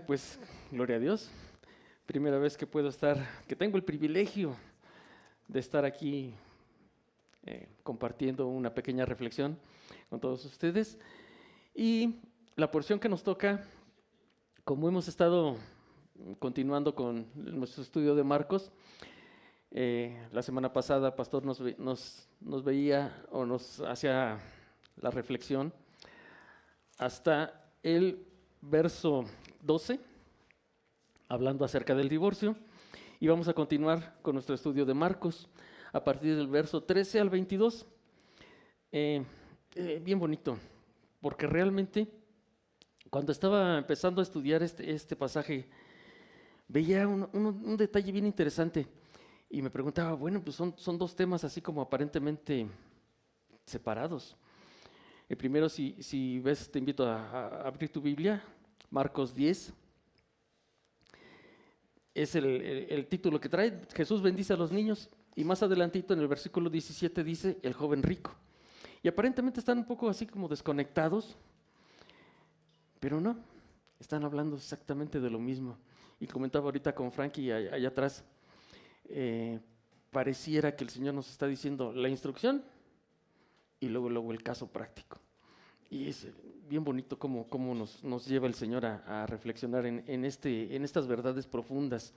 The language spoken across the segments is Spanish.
Pues, gloria a Dios. Primera vez que que tengo el privilegio de estar aquí compartiendo una pequeña reflexión con todos ustedes. Y la porción que nos toca, como hemos estado continuando con nuestro estudio de Marcos, la semana pasada, Pastor nos veía o nos hacía la reflexión hasta el verso 12, hablando acerca del divorcio, y vamos a continuar con nuestro estudio de Marcos a partir del verso 13 al 22. Bien bonito, porque realmente cuando estaba empezando a estudiar este pasaje, veía un detalle bien interesante y me preguntaba, bueno, pues son dos temas así como aparentemente separados. El primero, si ves, te invito a abrir tu Biblia, Marcos 10. Es el título que trae. Jesús bendice a los niños, y más adelantito en el versículo 17 dice el joven rico. Y aparentemente están un poco así como desconectados, pero no, están hablando exactamente de lo mismo. Y comentaba ahorita con Frankie allá atrás, pareciera que el Señor nos está diciendo la instrucción y luego el caso práctico. Y es bien bonito cómo nos lleva el Señor a reflexionar en estas verdades profundas.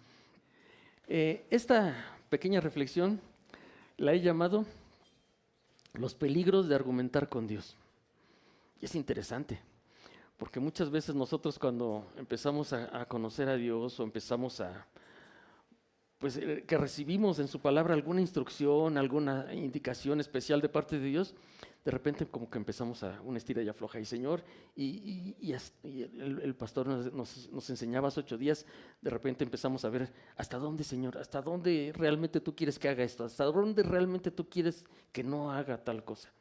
Esta pequeña reflexión la he llamado los peligros de argumentar con Dios. Y es interesante, porque muchas veces nosotros cuando empezamos a conocer a Dios o empezamos que recibimos en su palabra alguna instrucción, alguna indicación especial de parte de Dios, de repente como que empezamos a una estira y afloja. Y Señor, y el pastor nos enseñaba hace 8 días, de repente empezamos a ver hasta dónde, Señor, hasta dónde realmente tú quieres que haga esto, hasta dónde realmente tú quieres que no haga tal cosa.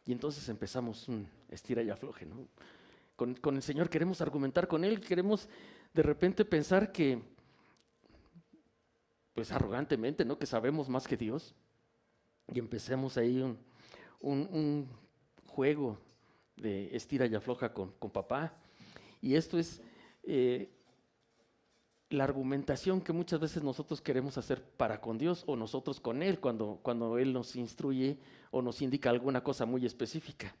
Y entonces empezamos un estira y afloje, ¿no? Con el Señor queremos argumentar con Él, queremos de repente pensar que, pues arrogantemente, ¿no? Que sabemos más que Dios. Y empecemos ahí un juego de estira y afloja con papá. Y esto es la argumentación que muchas veces nosotros queremos hacer para con Dios o nosotros con Él cuando Él nos instruye o nos indica alguna cosa muy específica.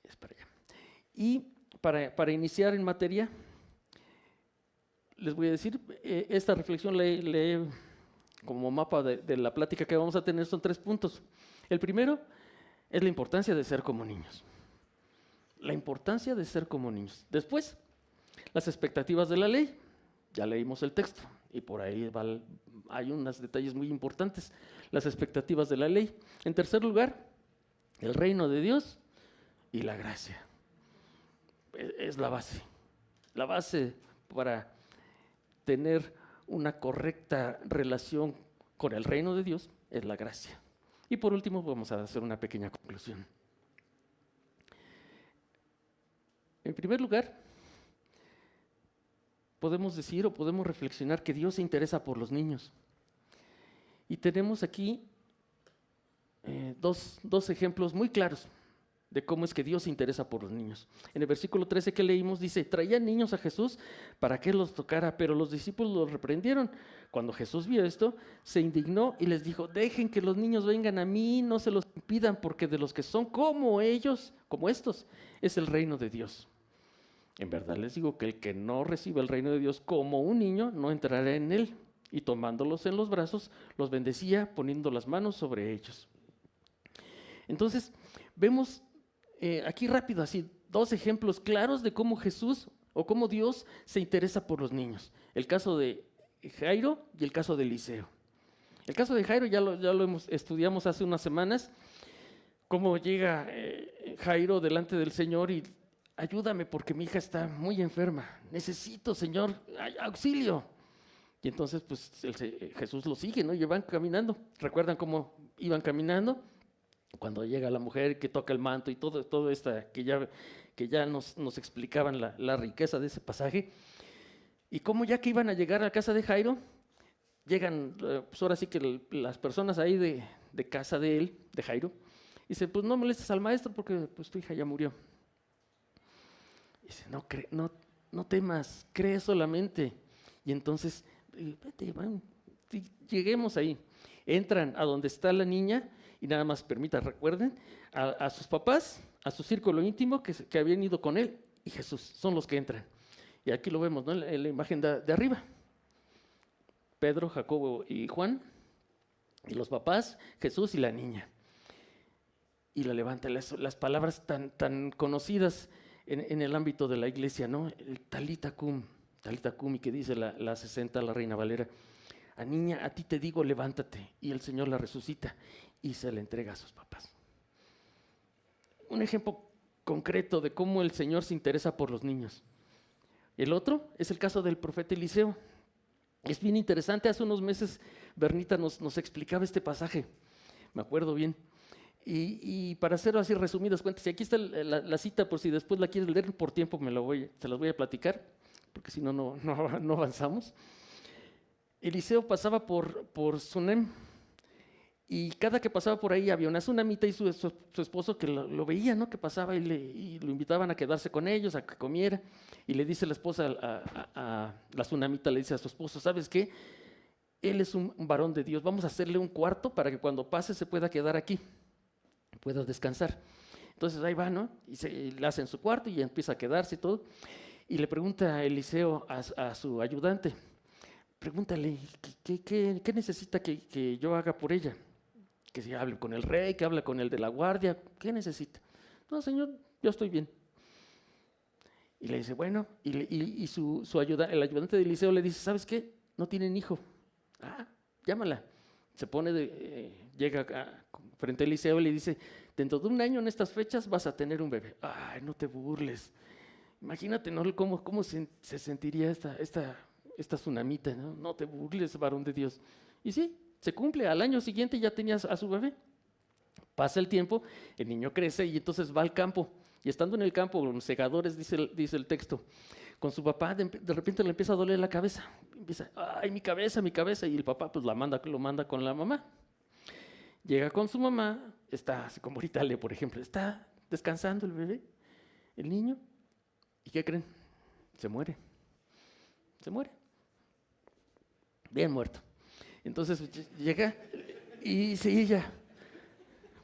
Es para allá. Y para iniciar en materia, les voy a decir, esta reflexión como mapa de la plática que vamos a tener son 3 puntos. El primero es la importancia de ser como niños. La importancia de ser como niños. Después, las expectativas de la ley. Ya leímos el texto y por ahí hay unos detalles muy importantes. Las expectativas de la ley. En tercer lugar, el reino de Dios y la gracia. Es la base. La base para tener una correcta relación con el reino de Dios es la gracia. Y por último vamos a hacer una pequeña conclusión. En primer lugar, podemos decir o podemos reflexionar que Dios se interesa por los niños. Y tenemos aquí dos ejemplos muy claros de cómo es que Dios se interesa por los niños. En el versículo 13 que leímos dice, traían niños a Jesús para que los tocara, pero los discípulos los reprendieron. Cuando Jesús vio esto, se indignó y les dijo, dejen que los niños vengan a mí, no se los impidan, porque de los que son como ellos, como estos, es el reino de Dios. En verdad les digo que el que no recibe el reino de Dios como un niño, no entrará en él. Y tomándolos en los brazos, los bendecía, poniendo las manos sobre ellos. Entonces, vemos aquí rápido, así, 2 ejemplos claros de cómo Jesús o cómo Dios se interesa por los niños. El caso de Jairo y el caso de Eliseo. El caso de Jairo ya lo estudiamos hace unas semanas, cómo llega Jairo delante del Señor y ayúdame porque mi hija está muy enferma. Necesito, Señor, auxilio. Y entonces pues Jesús lo sigue, ¿no? Y van caminando. ¿Recuerdan cómo iban caminando? Cuando llega la mujer que toca el manto y todo esta que ya nos explicaban la riqueza de ese pasaje. Y cómo ya que iban a llegar a la casa de Jairo, llegan, pues ahora sí que las personas ahí de casa de él, de Jairo, dicen, pues no molestes al maestro porque pues tu hija ya murió. Dice, no temas, cree solamente. Y entonces, vete, lleguemos ahí. Entran a donde está la niña y nada más recuerden, a sus papás, a su círculo íntimo que habían ido con él y Jesús, son los que entran. Y aquí lo vemos, ¿no? En la imagen de arriba. Pedro, Jacobo y Juan, y los papás, Jesús y la niña. Y la levanta, las palabras tan conocidas en el ámbito de la iglesia, ¿no? El Talita Cum, y que dice la 60, la Reina Valera. A niña, a ti te digo, levántate. Y el Señor la resucita y se la entrega a sus papás. Un ejemplo concreto de cómo el Señor se interesa por los niños. El otro es el caso del profeta Eliseo. Es bien interesante, hace unos meses Bernita nos explicaba este pasaje, me acuerdo bien. Y para hacerlo así resumidas cuentas, y aquí está la cita por si después la quieres leer por tiempo, se las voy a platicar, porque si no, no avanzamos. Eliseo pasaba por Sunem y cada que pasaba por ahí había una sunamita y su esposo que lo veía, ¿no? Que pasaba y lo invitaban a quedarse con ellos, a que comiera. Y le dice la esposa a la sunamita, le dice a su esposo, ¿sabes qué? Él es un varón de Dios, vamos a hacerle un cuarto para que cuando pase se pueda quedar aquí, pueda descansar. Entonces ahí va, ¿no? Y le hacen su cuarto y empieza a quedarse y todo. Y le pregunta a Eliseo a su ayudante, pregúntale, ¿qué necesita que yo haga por ella? Que se hable con el rey, que hable con el de la guardia, ¿qué necesita? No, señor, yo estoy bien. Y le dice, bueno, y el ayudante de Eliseo le dice, ¿sabes qué? No tienen hijo. Ah, llámala. Se pone, llega frente a Eliseo y le dice, dentro de un año en estas fechas vas a tener un bebé. Ay, no te burles. Imagínate, ¿no? ¿Cómo se sentiría esta tsunamita, ¿no? No te burles, varón de Dios. Y sí, se cumple, al año siguiente ya tenías a su bebé. Pasa el tiempo, el niño crece y entonces va al campo. Y estando en el campo, con los segadores, dice el texto, con su papá de repente le empieza a doler la cabeza. Empieza, ay, mi cabeza. Y el papá pues lo manda con la mamá. Llega con su mamá, está así como Italia, por ejemplo, está descansando el bebé, el niño. ¿Y qué creen? Se muere. Bien muerto. Entonces llega y dice ella,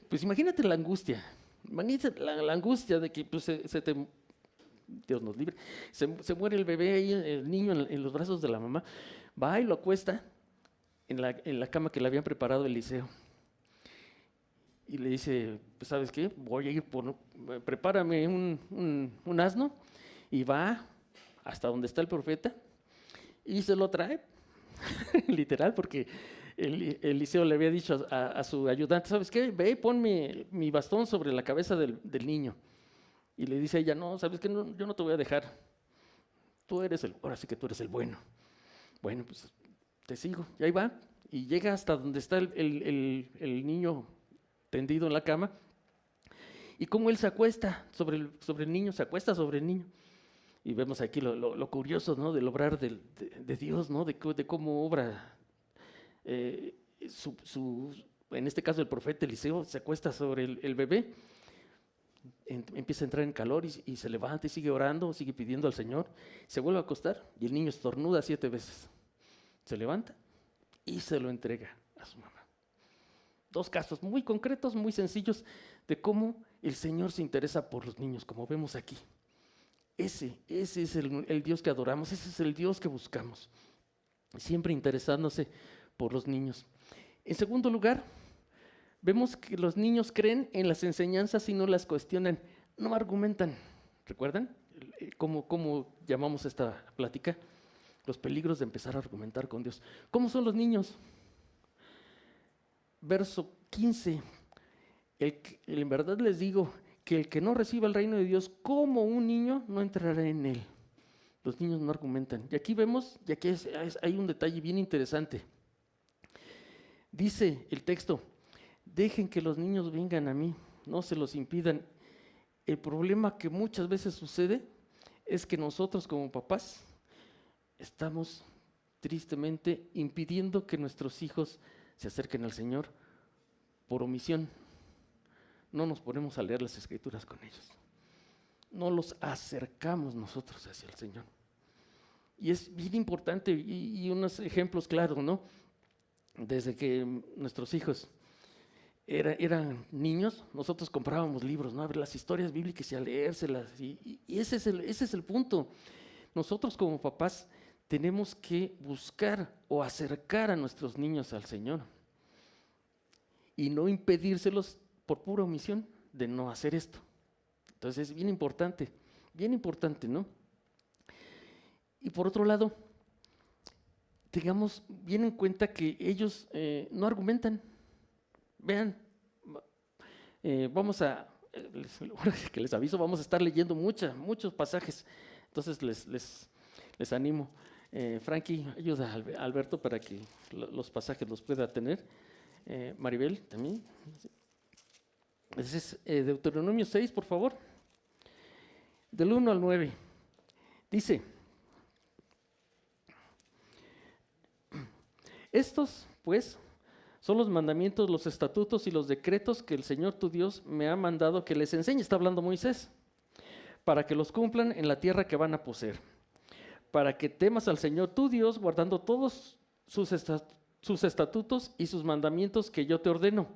pues imagínate la angustia de que pues, Dios nos libre, se muere el bebé ahí, el niño en los brazos de la mamá, va y lo acuesta en la cama que le habían preparado Eliseo. Y le dice, pues ¿sabes qué? Voy a ir prepárame un asno, y va hasta donde está el profeta y se lo trae. Literal, porque Eliseo le había dicho a su ayudante, ¿sabes qué? Ve y ponme mi bastón sobre la cabeza del niño. Y le dice a ella, no, ¿sabes qué? No, yo no te voy a dejar. Ahora sí que tú eres el bueno. Bueno, pues te sigo. Y ahí va. Y llega hasta donde está el niño tendido en la cama. Y cómo él se acuesta sobre el niño, se acuesta sobre el niño. Y vemos aquí lo curioso, ¿no? Del obrar de Dios, ¿no? De cómo obra en este caso el profeta Eliseo se acuesta sobre el bebé, empieza a entrar en calor y se levanta y sigue orando, sigue pidiendo al Señor, se vuelve a acostar y el niño estornuda 7 veces. Se levanta y se lo entrega a su mamá. 2 casos muy concretos, muy sencillos de cómo el Señor se interesa por los niños, como vemos aquí. Ese es el Dios que adoramos, ese es el Dios que buscamos, siempre interesándose por los niños. En segundo lugar, vemos que los niños creen en las enseñanzas y no las cuestionan, no argumentan. ¿Recuerdan cómo llamamos esta plática? Los peligros de empezar a argumentar con Dios. ¿Cómo son los niños? Verso 15. En verdad les digo que el que no reciba el reino de Dios como un niño no entrará en él. Los niños no argumentan. Y aquí vemos, y aquí hay un detalle bien interesante. Dice el texto, dejen que los niños vengan a mí, no se los impidan. El problema que muchas veces sucede es que nosotros como papás estamos tristemente impidiendo que nuestros hijos se acerquen al Señor por omisión. No nos ponemos a leer las Escrituras con ellos. no los acercamos nosotros hacia el Señor. Y es bien importante, y unos ejemplos claros, ¿no? Desde que nuestros hijos eran niños, nosotros comprábamos libros, ¿no? A ver las historias bíblicas y a leérselas. Y ese es el punto. Nosotros como papás tenemos que buscar o acercar a nuestros niños al Señor y no impedírselos por pura omisión de no hacer esto. Entonces es bien importante, ¿no? Y por otro lado, tengamos bien en cuenta que ellos no argumentan. Vean, que les aviso, vamos a estar leyendo muchos pasajes. Entonces les animo. Frankie, ayuda a Alberto para que los pasajes los pueda tener. Maribel también. Ese es Deuteronomio 6, por favor. Del 1 al 9. Dice: estos, pues, son los mandamientos, los estatutos y los decretos que el Señor tu Dios me ha mandado que les enseñe. Está hablando Moisés. Para que los cumplan en la tierra que van a poseer. Para que temas al Señor tu Dios, guardando todos sus estatutos y sus mandamientos que yo te ordeno,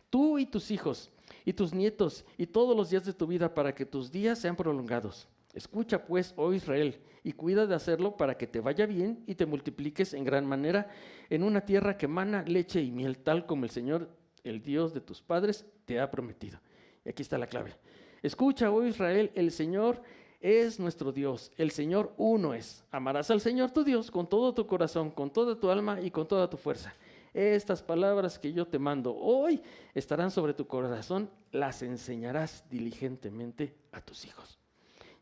tú y tus hijos y tus nietos y todos los días de tu vida, para que tus días sean prolongados. Escucha pues, oh Israel, y cuida de hacerlo para que te vaya bien y te multipliques en gran manera en una tierra que mana leche y miel, tal como el Señor, el Dios de tus padres, te ha prometido. Y aquí está la clave. Escucha, oh Israel, el Señor es nuestro Dios, el Señor uno es. Amarás al Señor tu Dios con todo tu corazón, con toda tu alma y con toda tu fuerza. Estas palabras que yo te mando hoy estarán sobre tu corazón, las enseñarás diligentemente a tus hijos.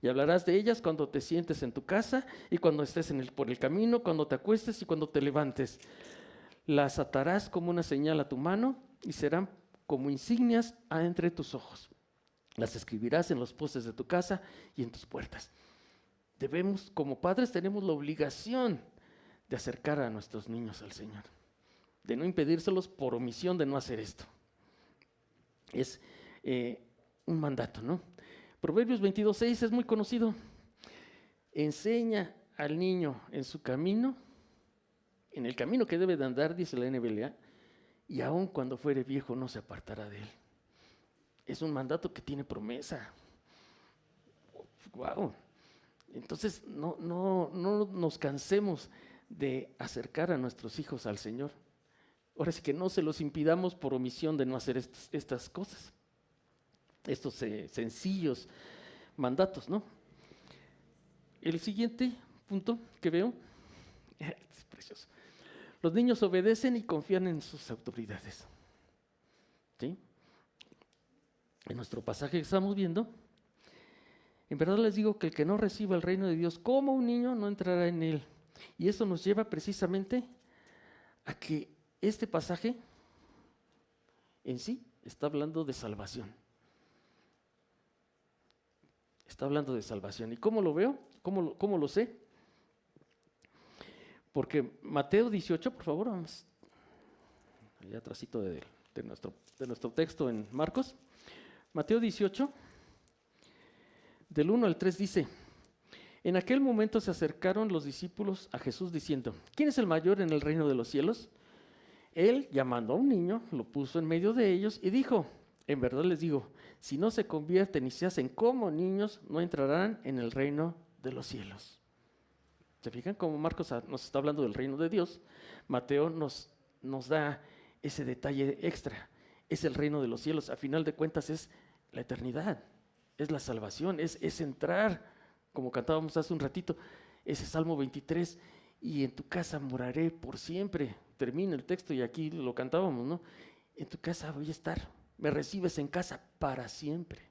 Y hablarás de ellas cuando te sientes en tu casa y cuando estés por el camino, cuando te acuestes y cuando te levantes. Las atarás como una señal a tu mano y serán como insignias entre tus ojos. Las escribirás en los postes de tu casa y en tus puertas. Como padres, tenemos la obligación de acercar a nuestros niños al Señor, de no impedírselos por omisión de no hacer esto. Es un mandato, ¿no? Proverbios 22:6 es muy conocido. Enseña al niño en su camino, en el camino que debe de andar, dice la NBLA, y aun cuando fuere viejo no se apartará de él. Es un mandato que tiene promesa. Wow. Entonces no nos cansemos de acercar a nuestros hijos al Señor. Ahora sí que no se los impidamos por omisión de no hacer estas cosas. Estos sencillos mandatos, ¿no? El siguiente punto que veo es precioso. Los niños obedecen y confían en sus autoridades. ¿Sí? En nuestro pasaje que estamos viendo, en verdad les digo que el que no reciba el reino de Dios como un niño no entrará en él. Y eso nos lleva precisamente a que este pasaje en sí está hablando de salvación. Está hablando de salvación. ¿Y cómo lo veo? ¿Cómo lo sé? Porque Mateo 18, por favor, vamos allá atrásito de nuestro texto en Marcos. Mateo 18, del 1 al 3 dice: en aquel momento se acercaron los discípulos a Jesús diciendo: ¿quién es el mayor en el reino de los cielos? Él, llamando a un niño, lo puso en medio de ellos y dijo: en verdad les digo, si no se convierten y se hacen como niños, no entrarán en el reino de los cielos. ¿Se fijan cómo Marcos nos está hablando del reino de Dios? Mateo nos da ese detalle extra. Es el reino de los cielos. A final de cuentas es la eternidad, es la salvación, es entrar, como cantábamos hace un ratito, ese Salmo 23, y en tu casa moraré por siempre. Termina el texto y aquí lo cantábamos, ¿no? En tu casa voy a estar, me recibes en casa para siempre.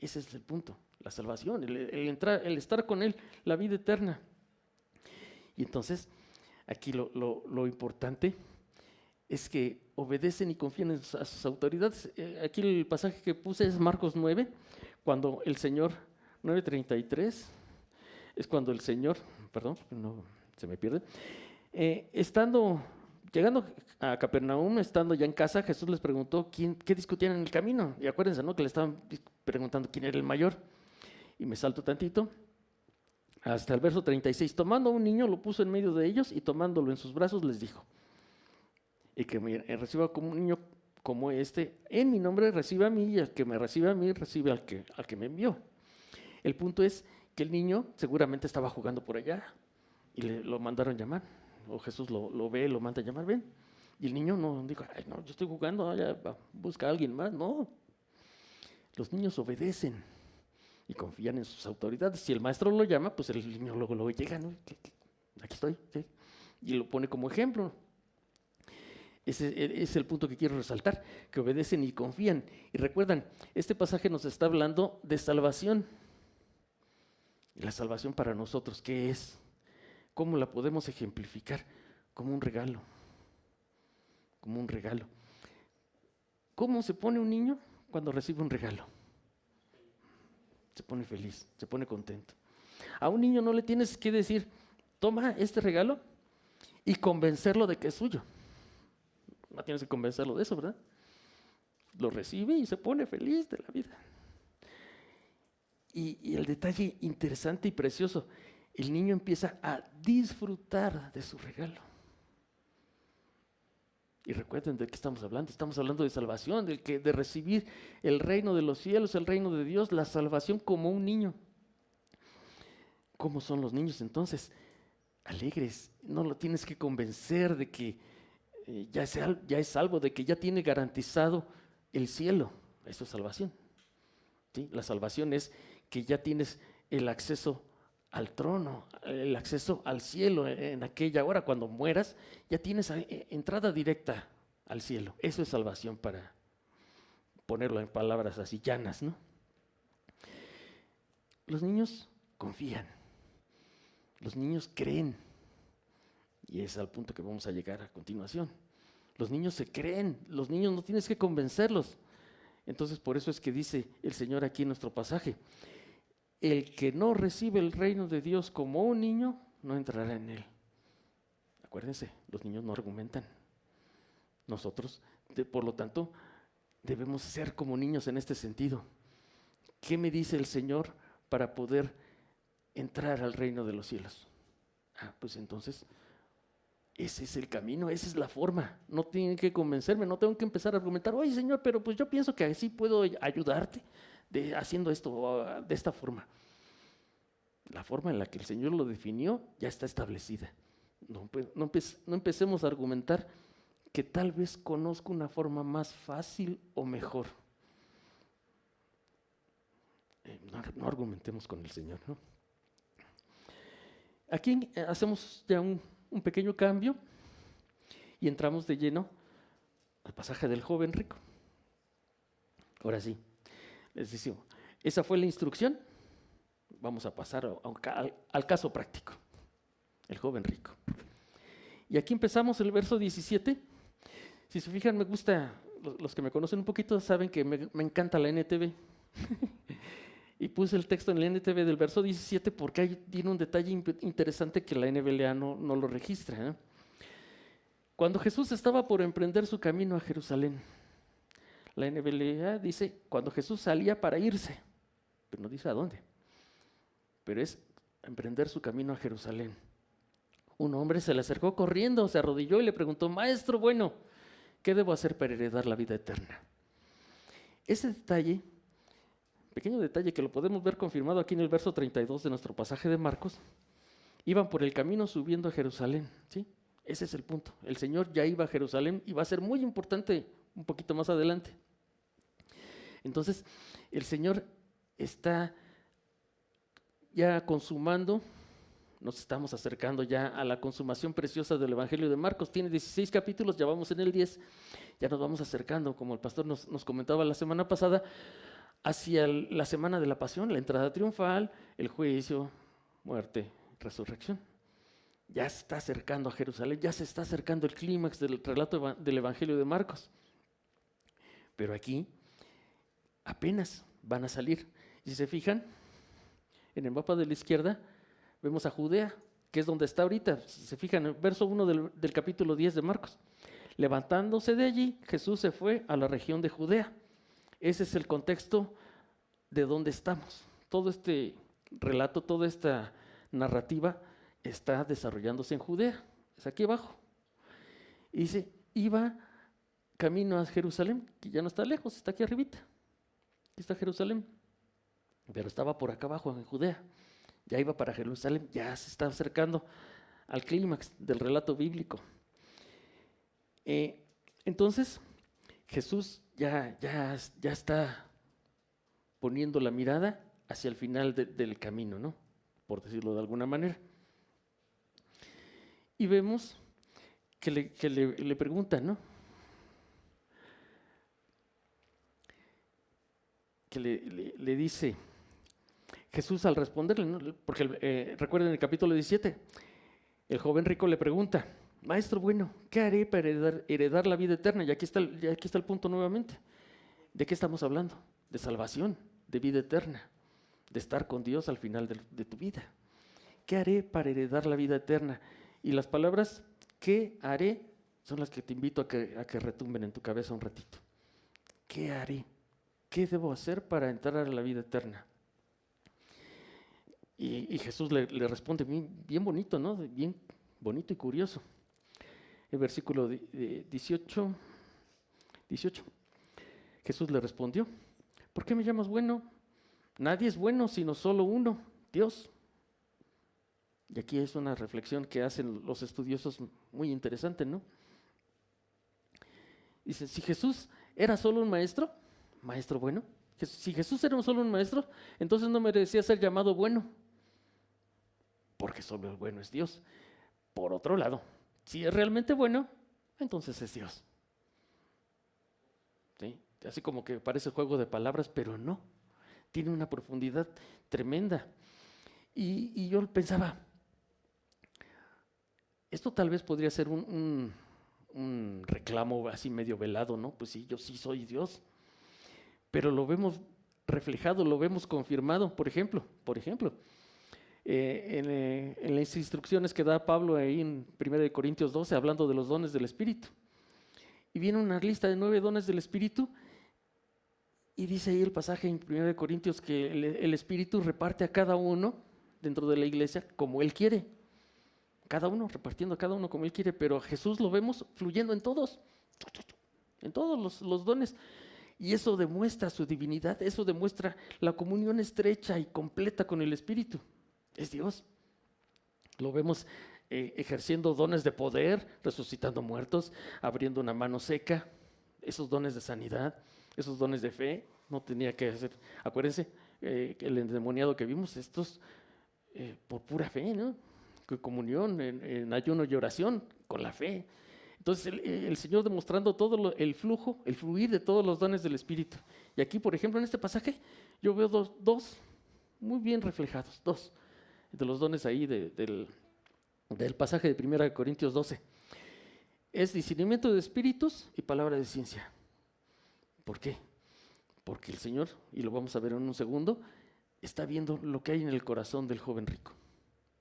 Ese es el punto, la salvación, el estar con Él, la vida eterna. Y entonces, aquí lo importante es que obedecen y confían a sus autoridades. Aquí el pasaje que puse es Marcos 9, cuando el Señor, 9:33, es cuando el Señor, perdón, no se me pierde, llegando a Capernaum, estando ya en casa, Jesús les preguntó qué discutían en el camino. Y acuérdense, ¿no?, que le estaban preguntando quién era el mayor. Y me salto tantito hasta el verso 36. Tomando a un niño, lo puso en medio de ellos y tomándolo en sus brazos les dijo: y que me reciba como un niño como este, en mi nombre recibe a mí, y el que me recibe a mí, recibe al que me envió. El punto es que el niño seguramente estaba jugando por allá y lo mandaron llamar, o Jesús lo ve, lo manda a llamar, ven. Y el niño no dijo: ay, no, yo estoy jugando, ya busca a alguien más. No, los niños obedecen y confían en sus autoridades. Si el maestro lo llama, pues el niño luego llega, ¿no? Aquí estoy, ¿sí? Y lo pone como ejemplo. Ese es el punto que quiero resaltar, que obedecen y confían. Y recuerdan, este pasaje nos está hablando de salvación. Y la salvación para nosotros, ¿qué es? ¿Cómo la podemos ejemplificar? Como un regalo. Como un regalo. ¿Cómo se pone un niño cuando recibe un regalo? Se pone feliz, se pone contento. A un niño no le tienes que decir: toma este regalo, y convencerlo de que es suyo. No tienes que convencerlo de eso, ¿verdad? Lo recibe y se pone feliz de la vida. Y el detalle interesante y precioso, el niño empieza a disfrutar de su regalo. Y recuerden de qué estamos hablando de salvación, de recibir el reino de los cielos, el reino de Dios, la salvación como un niño. ¿Cómo son los niños entonces? Alegres, no lo tienes que convencer de que ya es salvo, de que ya tiene garantizado el cielo. Eso es salvación, ¿sí? La salvación es que ya tienes el acceso al trono, el acceso al cielo en aquella hora. Cuando mueras, ya tienes entrada directa al cielo. Eso es salvación, para ponerlo en palabras así llanas, ¿no? Los niños confían, los niños creen, y es al punto que vamos a llegar a continuación. Los niños se creen, los niños no tienes que convencerlos. Entonces, por eso es que dice el Señor aquí en nuestro pasaje: el que no recibe el reino de Dios como un niño, no entrará en él. Acuérdense, los niños no argumentan. Nosotros, por lo tanto, debemos ser como niños en este sentido. ¿Qué me dice el Señor para poder entrar al reino de los cielos? Pues entonces, ese es el camino, esa es la forma. No tienen que convencerme, no tengo que empezar a argumentar: oye, Señor, pero pues yo pienso que así puedo ayudarte haciendo esto de esta forma. La forma en la que el Señor lo definió ya está establecida. No empecemos a argumentar que tal vez conozco una forma más fácil o mejor. No argumentemos con el Señor, ¿no? Aquí hacemos ya un pequeño cambio y entramos de lleno al pasaje del joven rico. Ahora sí, les decimos, esa fue la instrucción. Vamos a pasar al caso práctico, el joven rico. Y aquí empezamos el verso 17. Si se fijan, me gusta, los que me conocen un poquito saben que me encanta la NTV. Y puse el texto en la NTV del verso 17 porque ahí tiene un detalle interesante que la NBLA no lo registra, ¿eh? Cuando Jesús estaba por emprender su camino a Jerusalén, la NBLA dice cuando Jesús salía para irse, pero no dice a dónde, pero es emprender su camino a Jerusalén. Un hombre se le acercó corriendo, se arrodilló y le preguntó: Maestro bueno, ¿qué debo hacer para heredar la vida eterna? Ese detalle, pequeño detalle que lo podemos ver confirmado aquí en el verso 32 de nuestro pasaje de Marcos, iban por el camino subiendo a Jerusalén, ¿sí? Ese es el punto. El Señor ya iba a Jerusalén y va a ser muy importante un poquito más adelante. Entonces, el Señor está ya consumando, nos estamos acercando ya a la consumación preciosa del Evangelio de Marcos. Tiene 16 capítulos, ya vamos en el 10, ya nos vamos acercando, como el pastor nos comentaba la semana pasada, hacia la semana de la pasión, la entrada triunfal, el juicio, muerte, resurrección. Ya se está acercando a Jerusalén, ya se está acercando el clímax del relato del Evangelio de Marcos. Pero aquí apenas van a salir. Y si se fijan, en el mapa de la izquierda vemos a Judea, que es donde está ahorita. Si se fijan, en el verso 1 del capítulo 10 de Marcos. Levantándose de allí, Jesús se fue a la región de Judea. Ese es el contexto de donde estamos. todo este relato, toda esta narrativa está desarrollándose en Judea, es aquí abajo. Y dice, iba camino a Jerusalén, que ya no está lejos, está aquí arribita. Aquí está Jerusalén, pero estaba por acá abajo en Judea. Ya iba para Jerusalén, ya se está acercando al clímax del relato bíblico. Entonces, Jesús ya está poniendo la mirada hacia el final del camino, ¿no? Por decirlo de alguna manera. Y vemos que le preguntan, ¿no? Que le dice Jesús al responderle, ¿no? Porque recuerden el capítulo 17, el joven rico le pregunta, maestro bueno, ¿qué haré para heredar la vida eterna? Y aquí está el punto nuevamente. ¿De qué estamos hablando? De salvación, de vida eterna, de estar con Dios al final de tu vida. ¿Qué haré para heredar la vida eterna? Y las palabras ¿qué haré? Son las que te invito a que retumben en tu cabeza un ratito. ¿Qué haré? ¿Qué debo hacer para entrar a la vida eterna? Y Jesús le responde bien bonito, ¿no? Bien bonito y curioso. El versículo 18, Jesús le respondió, ¿por qué me llamas bueno? Nadie es bueno sino solo uno, Dios. Y aquí es una reflexión que hacen los estudiosos muy interesante, ¿no? Dice, si Jesús era solo un maestro bueno, si Jesús era solo un maestro, entonces no merecía ser llamado bueno, porque solo el bueno es Dios. Por otro lado, si es realmente bueno, entonces es Dios. ¿Sí? Así como que parece juego de palabras, pero no. Tiene una profundidad tremenda. Y yo pensaba, esto tal vez podría ser un reclamo así medio velado, ¿no? Pues sí, yo sí soy Dios. Pero lo vemos reflejado, lo vemos confirmado. Por ejemplo, en las instrucciones que da Pablo ahí en 1 Corintios 12, hablando de los dones del Espíritu. Y viene una lista de 9 dones del Espíritu, y dice ahí el pasaje en 1 Corintios que el Espíritu reparte a cada uno dentro de la iglesia como Él quiere. Cada uno, repartiendo a cada uno como Él quiere, pero a Jesús lo vemos fluyendo en todos los dones. Y eso demuestra su divinidad, eso demuestra la comunión estrecha y completa con el Espíritu. Es Dios. Lo vemos ejerciendo dones de poder, resucitando muertos, abriendo una mano seca, esos dones de sanidad, esos dones de fe. No tenía que hacer, acuérdense, el endemoniado que vimos, estos por pura fe, ¿no? Comunión, en ayuno y oración, con la fe. Entonces el Señor demostrando todo el flujo, el fluir de todos los dones del Espíritu. Y aquí, por ejemplo, en este pasaje, yo veo dos muy bien reflejados, dos de los dones ahí del pasaje de 1 Corintios 12. Es discernimiento de espíritus y palabra de ciencia. ¿Por qué? Porque el Señor, y lo vamos a ver en un segundo, está viendo lo que hay en el corazón del joven rico.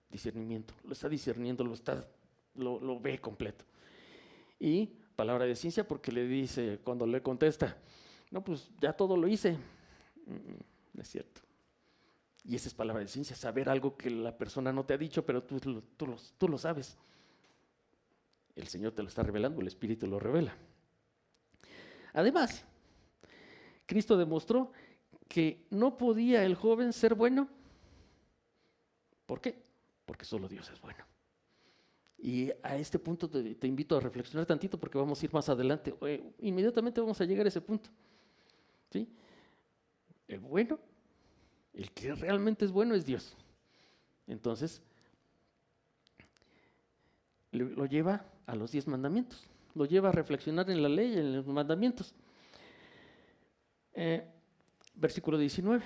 Discernimiento, lo está discerniendo, lo ve completo. Y palabra de ciencia porque le dice, cuando le contesta, no, pues ya todo lo hice. No es cierto. Y esa es palabra de ciencia, saber algo que la persona no te ha dicho, pero tú lo sabes. El Señor te lo está revelando, el Espíritu lo revela. Además, Cristo demostró que no podía el joven ser bueno. ¿Por qué? Porque solo Dios es bueno. Y a este punto te invito a reflexionar tantito porque vamos a ir más adelante. Inmediatamente vamos a llegar a ese punto. ¿Sí? El bueno, el que realmente es bueno es Dios. Entonces, lo lleva a los 10 mandamientos. Lo lleva a reflexionar en la ley, en los mandamientos. Versículo 19.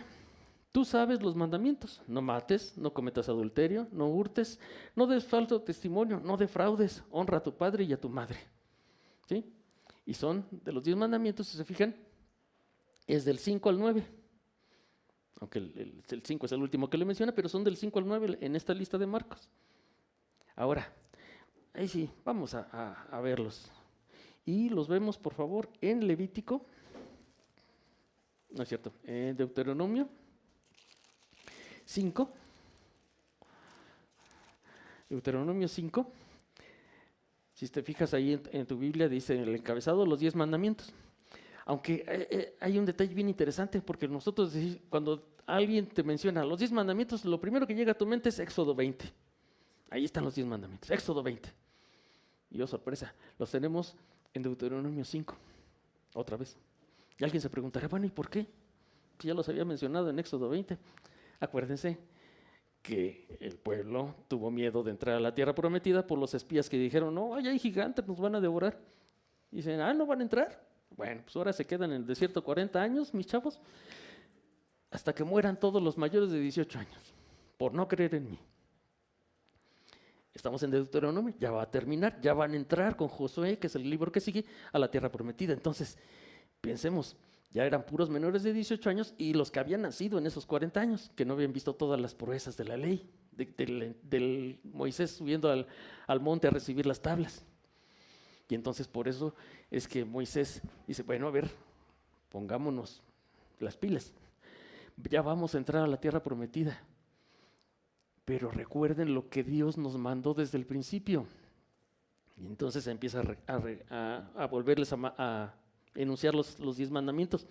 Tú sabes los mandamientos, no mates, no cometas adulterio, no hurtes, no des falso testimonio, no defraudes, honra a tu padre y a tu madre. ¿Sí? Y son de los 10 mandamientos, si se fijan, es del 5 al 9. Aunque el 5 es el último que le menciona, pero son del 5 al 9 en esta lista de Marcos. Ahora, ahí sí, vamos a verlos. Y los vemos, por favor, en Levítico, no es cierto, en Deuteronomio. 5. Deuteronomio 5. Si te fijas ahí en tu Biblia, dice en el encabezado los 10 mandamientos. Aunque hay un detalle bien interesante, porque nosotros cuando alguien te menciona los 10 mandamientos, lo primero que llega a tu mente es Éxodo 20. Ahí están los 10 mandamientos, Éxodo 20. Y oh, sorpresa, los tenemos en Deuteronomio 5, otra vez. Y alguien se preguntará, bueno, ¿y por qué? Si ya los había mencionado en Éxodo 20. Acuérdense que el pueblo tuvo miedo de entrar a la tierra prometida por los espías que dijeron, no, allá hay gigantes, nos van a devorar. Y dicen, ¿no van a entrar? Bueno, pues ahora se quedan en el desierto 40 años, mis chavos, hasta que mueran todos los mayores de 18 años, por no creer en mí. Estamos en Deuteronomio, ya va a terminar, ya van a entrar con Josué, que es el libro que sigue, a la tierra prometida. Entonces, pensemos, ya eran puros menores de 18 años y los que habían nacido en esos 40 años, que no habían visto todas las proezas de la ley, del Moisés subiendo al monte a recibir las tablas. Y entonces por eso es que Moisés dice, bueno, a ver, pongámonos las pilas. Ya vamos a entrar a la tierra prometida. Pero recuerden lo que Dios nos mandó desde el principio. Y entonces empieza a volverles a enunciar los 10 mandamientos.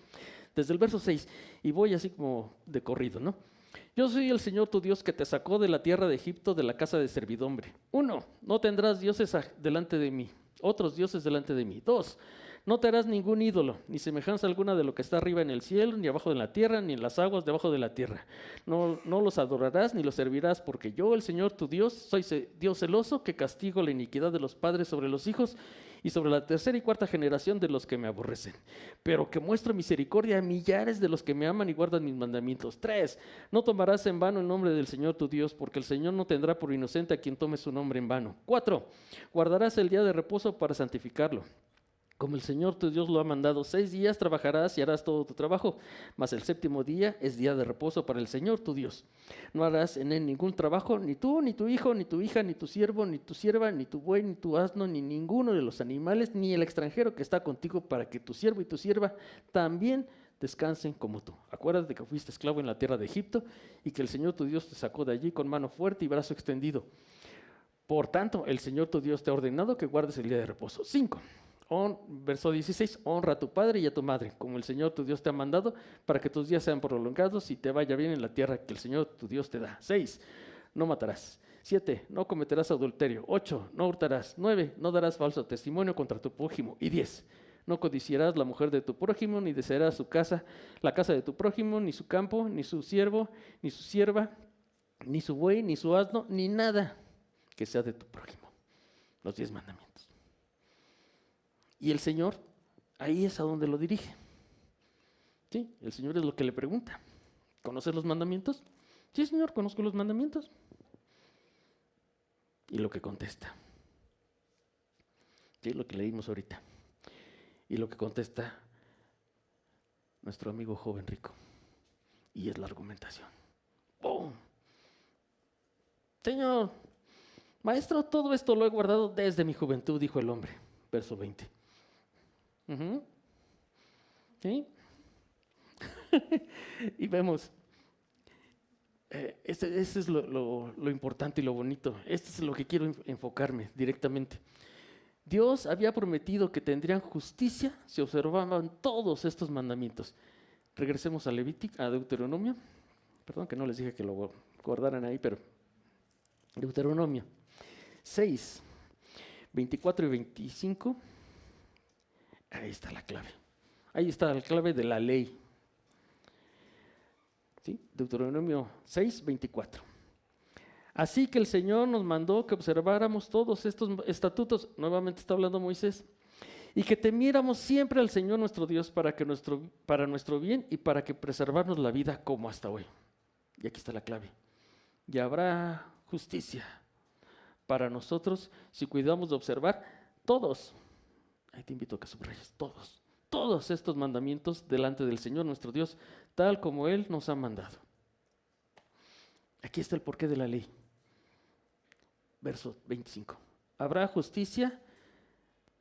Desde el verso 6, y voy así como de corrido, ¿no? Yo soy el Señor tu Dios que te sacó de la tierra de Egipto, de la casa de servidumbre. 1, no tendrás dioses delante de mí, otros dioses delante de mí. 2, no te harás ningún ídolo, ni semejanza alguna de lo que está arriba en el cielo, ni abajo en la tierra, ni en las aguas debajo de la tierra. No los adorarás ni los servirás, porque yo, el Señor tu Dios, soy Dios celoso, que castigo la iniquidad de los padres sobre los hijos y sobre la tercera y cuarta generación de los que me aborrecen, pero que muestro misericordia a millares de los que me aman y guardan mis mandamientos. 3, no tomarás en vano el nombre del Señor tu Dios, porque el Señor no tendrá por inocente a quien tome su nombre en vano. 4, guardarás el día de reposo para santificarlo, como el Señor tu Dios lo ha mandado. 6 días trabajarás y harás todo tu trabajo, mas el séptimo día es día de reposo para el Señor tu Dios. No harás en él ningún trabajo, ni tú, ni tu hijo, ni tu hija, ni tu siervo, ni tu sierva, ni tu buey, ni tu asno, ni ninguno de los animales, ni el extranjero que está contigo, para que tu siervo y tu sierva también descansen como tú. Acuérdate que fuiste esclavo en la tierra de Egipto y que el Señor tu Dios te sacó de allí con mano fuerte y brazo extendido. Por tanto, el Señor tu Dios te ha ordenado que guardes el día de reposo. 5. Verso 16, honra a tu padre y a tu madre, como el Señor tu Dios te ha mandado, para que tus días sean prolongados y te vaya bien en la tierra que el Señor tu Dios te da. 6, no matarás. 7, no cometerás adulterio. 8, no hurtarás. 9, no darás falso testimonio contra tu prójimo. Y 10, no codiciarás la mujer de tu prójimo, ni desearás su casa, la casa de tu prójimo, ni su campo, ni su siervo, ni su sierva, ni su buey, ni su asno, ni nada que sea de tu prójimo. Los 10 mandamientos. Y el Señor, ahí es a donde lo dirige. Sí, el Señor es lo que le pregunta. ¿Conoces los mandamientos? Sí, Señor, conozco los mandamientos. Y lo que contesta. Sí, lo que leímos ahorita. Y lo que contesta nuestro amigo joven rico. Y es la argumentación. ¡Bum! Señor, maestro, todo esto lo he guardado desde mi juventud, dijo el hombre. Verso 20. ¿Sí? Y vemos, este es lo importante y lo bonito. Este es lo que quiero enfocarme directamente. Dios había prometido que tendrían justicia si observaban todos estos mandamientos. Regresemos a Deuteronomio. Perdón que no les dije que lo guardaran ahí, pero Deuteronomio 6, 24 y 25. Ahí está la clave. Ahí está la clave de la ley. ¿Sí? Deuteronomio 6, 24. Así que el Señor nos mandó que observáramos todos estos estatutos, nuevamente está hablando Moisés, y que temiéramos siempre al Señor nuestro Dios para nuestro bien y para que preservarnos la vida como hasta hoy. Y aquí está la clave. Y habrá justicia para nosotros si cuidamos de observar todos. Ahí te invito a que subrayes todos estos mandamientos delante del Señor nuestro Dios, tal como Él nos ha mandado. Aquí está el porqué de la ley. Verso 25. Habrá justicia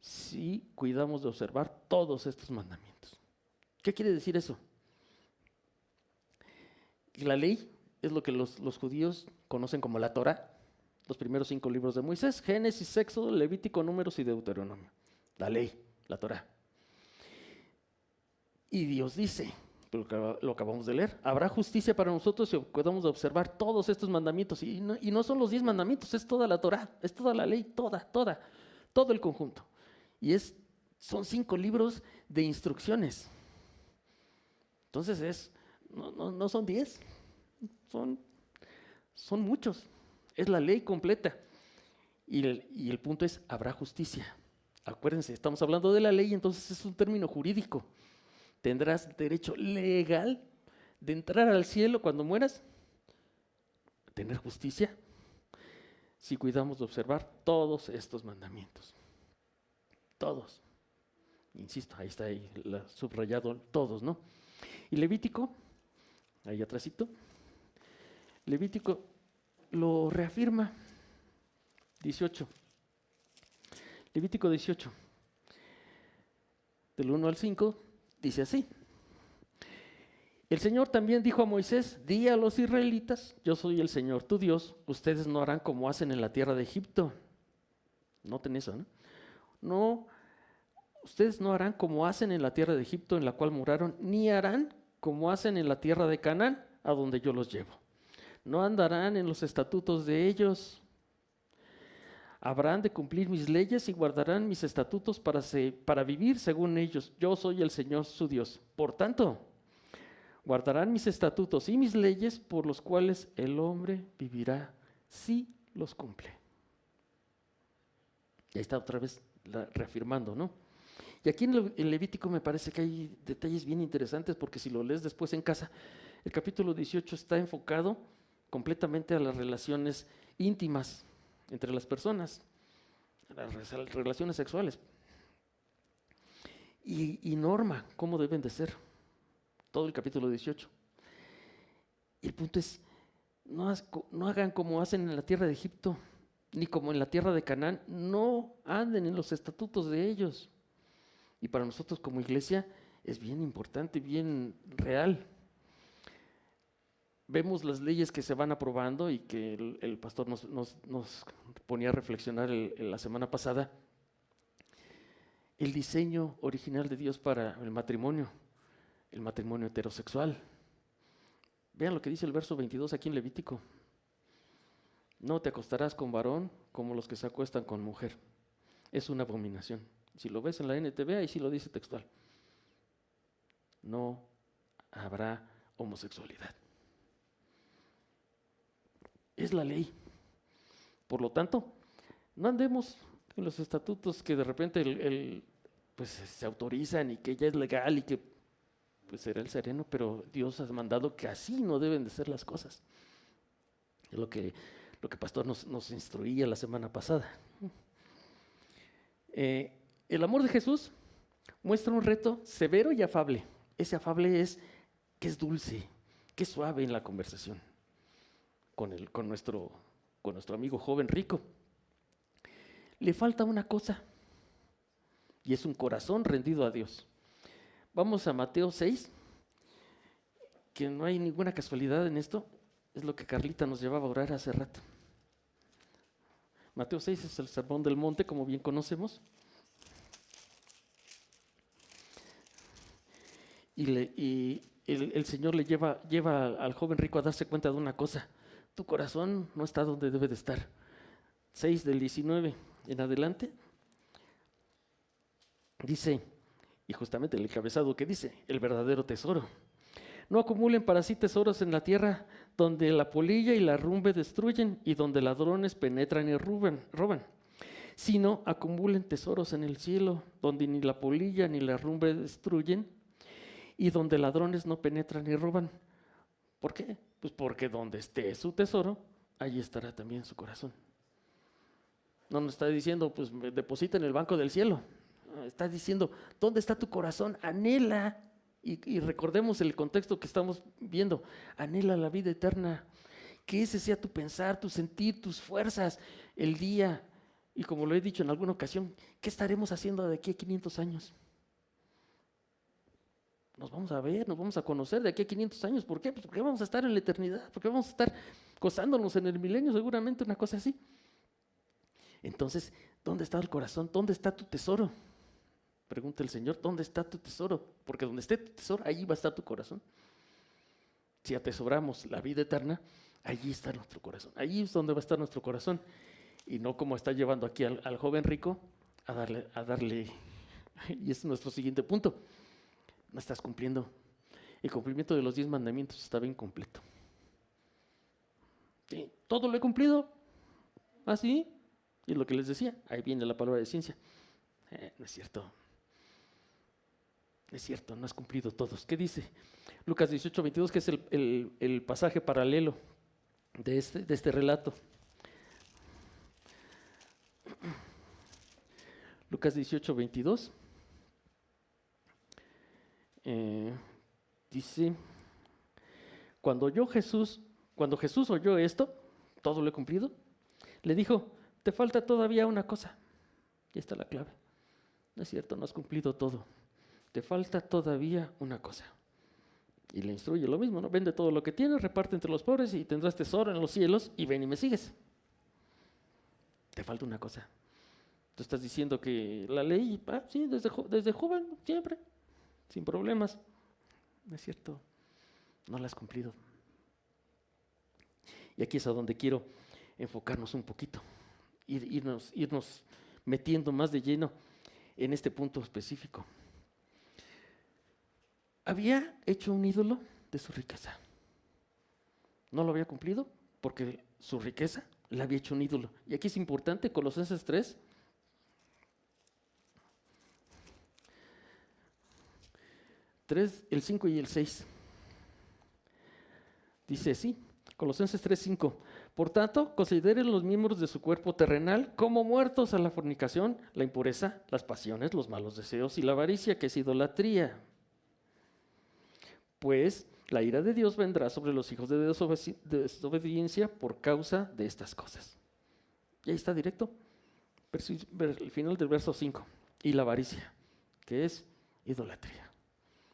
si cuidamos de observar todos estos mandamientos. ¿Qué quiere decir eso? La ley es lo que los judíos conocen como la Torá, los primeros 5 libros de Moisés: Génesis, Éxodo, Levítico, Números y Deuteronomio. La ley, la Torá. Y Dios dice, lo acabamos de leer: habrá justicia para nosotros si podamos observar todos estos mandamientos. Y no son los 10 mandamientos, es toda la Torá, es toda la ley, todo el conjunto. Y son 5 libros de instrucciones. Entonces no son 10, son muchos. Es la ley completa. Y el punto es: habrá justicia. Acuérdense, estamos hablando de la ley, entonces es un término jurídico. Tendrás derecho legal de entrar al cielo cuando mueras, tener justicia, si cuidamos de observar todos estos mandamientos. Todos. Insisto, ahí está subrayado todos, ¿no? Y Levítico, ahí atrásito, Levítico lo reafirma. 18. Levítico 18, del 1 al 5, dice así: el Señor también dijo a Moisés: di a los israelitas, yo soy el Señor tu Dios, ustedes no harán como hacen en la tierra de Egipto. Noten eso, ¿no? No, ustedes no harán como hacen en la tierra de Egipto en la cual moraron, ni harán como hacen en la tierra de Canaán, a donde yo los llevo. No andarán en los estatutos de ellos. Habrán de cumplir mis leyes y guardarán mis estatutos para vivir según ellos. Yo soy el Señor su Dios. Por tanto, guardarán mis estatutos y mis leyes, por los cuales el hombre vivirá si los cumple. Y ahí está otra vez reafirmando, ¿no? Y aquí en Levítico me parece que hay detalles bien interesantes, porque si lo lees después en casa, el capítulo 18 está enfocado completamente a las relaciones íntimas entre las personas, las relaciones sexuales, y norma cómo deben de ser, todo el capítulo 18. Y el punto es: no hagan como hacen en la tierra de Egipto, ni como en la tierra de Canaán, no anden en los estatutos de ellos. Y para nosotros como iglesia es bien importante, bien real. Vemos las leyes que se van aprobando y que el pastor nos ponía a reflexionar la semana pasada. El diseño original de Dios para el matrimonio heterosexual. Vean lo que dice el verso 22 aquí en Levítico: no te acostarás con varón como los que se acuestan con mujer. Es una abominación. Si lo ves en la NTV, ahí sí lo dice textual. No habrá homosexualidad. Es la ley. Por lo tanto, no andemos en los estatutos que de repente pues se autorizan y que ya es legal y que pues será el sereno, pero Dios ha mandado que así no deben de ser las cosas. Es lo que pastor nos instruía la semana pasada. El amor de Jesús muestra un reto severo y afable. Ese afable es que es dulce, que es suave en la conversación con nuestro amigo joven rico. Le falta una cosa, y es un corazón rendido a Dios. Vamos a Mateo 6, que no hay ninguna casualidad en esto, es lo que Carlita nos llevaba a orar hace rato. Mateo 6 es el Sermón del Monte, como bien conocemos. Y el Señor le lleva al joven rico a darse cuenta de una cosa: tu corazón no está donde debe de estar. 6 del 19 en adelante, dice, y justamente el encabezado que dice: el verdadero tesoro. No acumulen para sí tesoros en la tierra, donde la polilla y la rumbe destruyen y donde ladrones penetran y roban, sino acumulen tesoros en el cielo, donde ni la polilla ni la rumbe destruyen y donde ladrones no penetran y roban. ¿Por qué? Pues porque donde esté su tesoro, allí estará también su corazón. No nos está diciendo, pues deposita en el banco del cielo. Está diciendo, ¿dónde está tu corazón? Anhela. Y recordemos el contexto que estamos viendo. Anhela la vida eterna. Que ese sea tu pensar, tu sentir, tus fuerzas, el día. Y como lo he dicho en alguna ocasión, ¿qué estaremos haciendo de aquí a 500 años? nos vamos a ver, nos vamos a conocer de aquí a 500 años. ¿Por qué? Pues porque vamos a estar en la eternidad, porque vamos a estar gozándonos en el milenio, seguramente una cosa así. Entonces, ¿dónde está el corazón? ¿Dónde está tu tesoro? Pregunta el Señor, ¿dónde está tu tesoro? Porque donde esté tu tesoro, allí va a estar tu corazón. Si atesoramos la vida eterna, allí está nuestro corazón. Allí es donde va a estar nuestro corazón. Y no como está llevando aquí al joven rico a darle, y es nuestro siguiente punto. No estás cumpliendo. El cumplimiento de los 10 mandamientos estaba incompleto. ¿Sí? Todo lo he cumplido. Así. Y es lo que les decía. Ahí viene la palabra de ciencia. No es cierto. Es cierto, no has cumplido todos. ¿Qué dice? Lucas 18:22, que es el pasaje paralelo de este relato. Lucas 18:22 dice, cuando Jesús oyó esto, todo lo he cumplido, le dijo, te falta todavía una cosa. Y está la clave. No es cierto, no has cumplido todo. Te falta todavía una cosa. Y le instruye lo mismo, ¿no? Vende todo lo que tienes, reparte entre los pobres y tendrás tesoro en los cielos y ven y me sigues. Te falta una cosa. Tú estás diciendo que la ley, sí, desde joven, siempre, sin problemas. No es cierto, no la has cumplido. Y aquí es a donde quiero enfocarnos un poquito, irnos metiendo más de lleno en este punto específico. Había hecho un ídolo de su riqueza. No lo había cumplido porque su riqueza le había hecho un ídolo. Y aquí es importante, Colosenses 3, el 5 y el 6. Dice así, Colosenses 3:5. Por tanto, consideren los miembros de su cuerpo terrenal como muertos a la fornicación, la impureza, las pasiones, los malos deseos y la avaricia, que es idolatría. Pues la ira de Dios vendrá sobre los hijos de desobediencia por causa de estas cosas. Y ahí está directo, el final del verso 5. Y la avaricia, que es idolatría.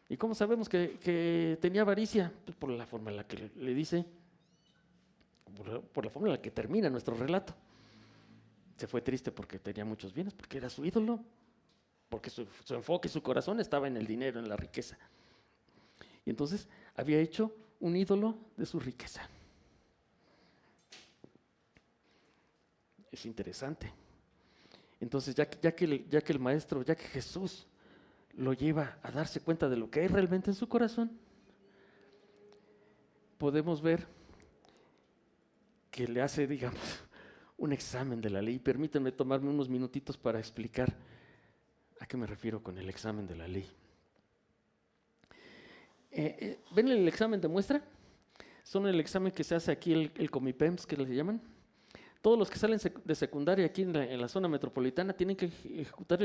¿Y cómo sabemos que tenía avaricia? Pues por la forma en la que le dice, por la forma en la que termina nuestro relato. Se fue triste porque tenía muchos bienes, porque era su ídolo, porque su enfoque, su corazón estaba en el dinero, en la riqueza. Y entonces había hecho un ídolo de su riqueza. Es interesante. Entonces, ya que el maestro, ya que Jesús lo lleva a darse cuenta de lo que hay realmente en su corazón, podemos ver que le hace, digamos, un examen de la ley. Permítanme tomarme unos minutitos para explicar a qué me refiero con el examen de la ley. ¿Ven el examen de muestra? Son el examen que se hace aquí, el Comipems, que le llaman. Todos los que salen de secundaria aquí en la zona metropolitana tienen que ejecutar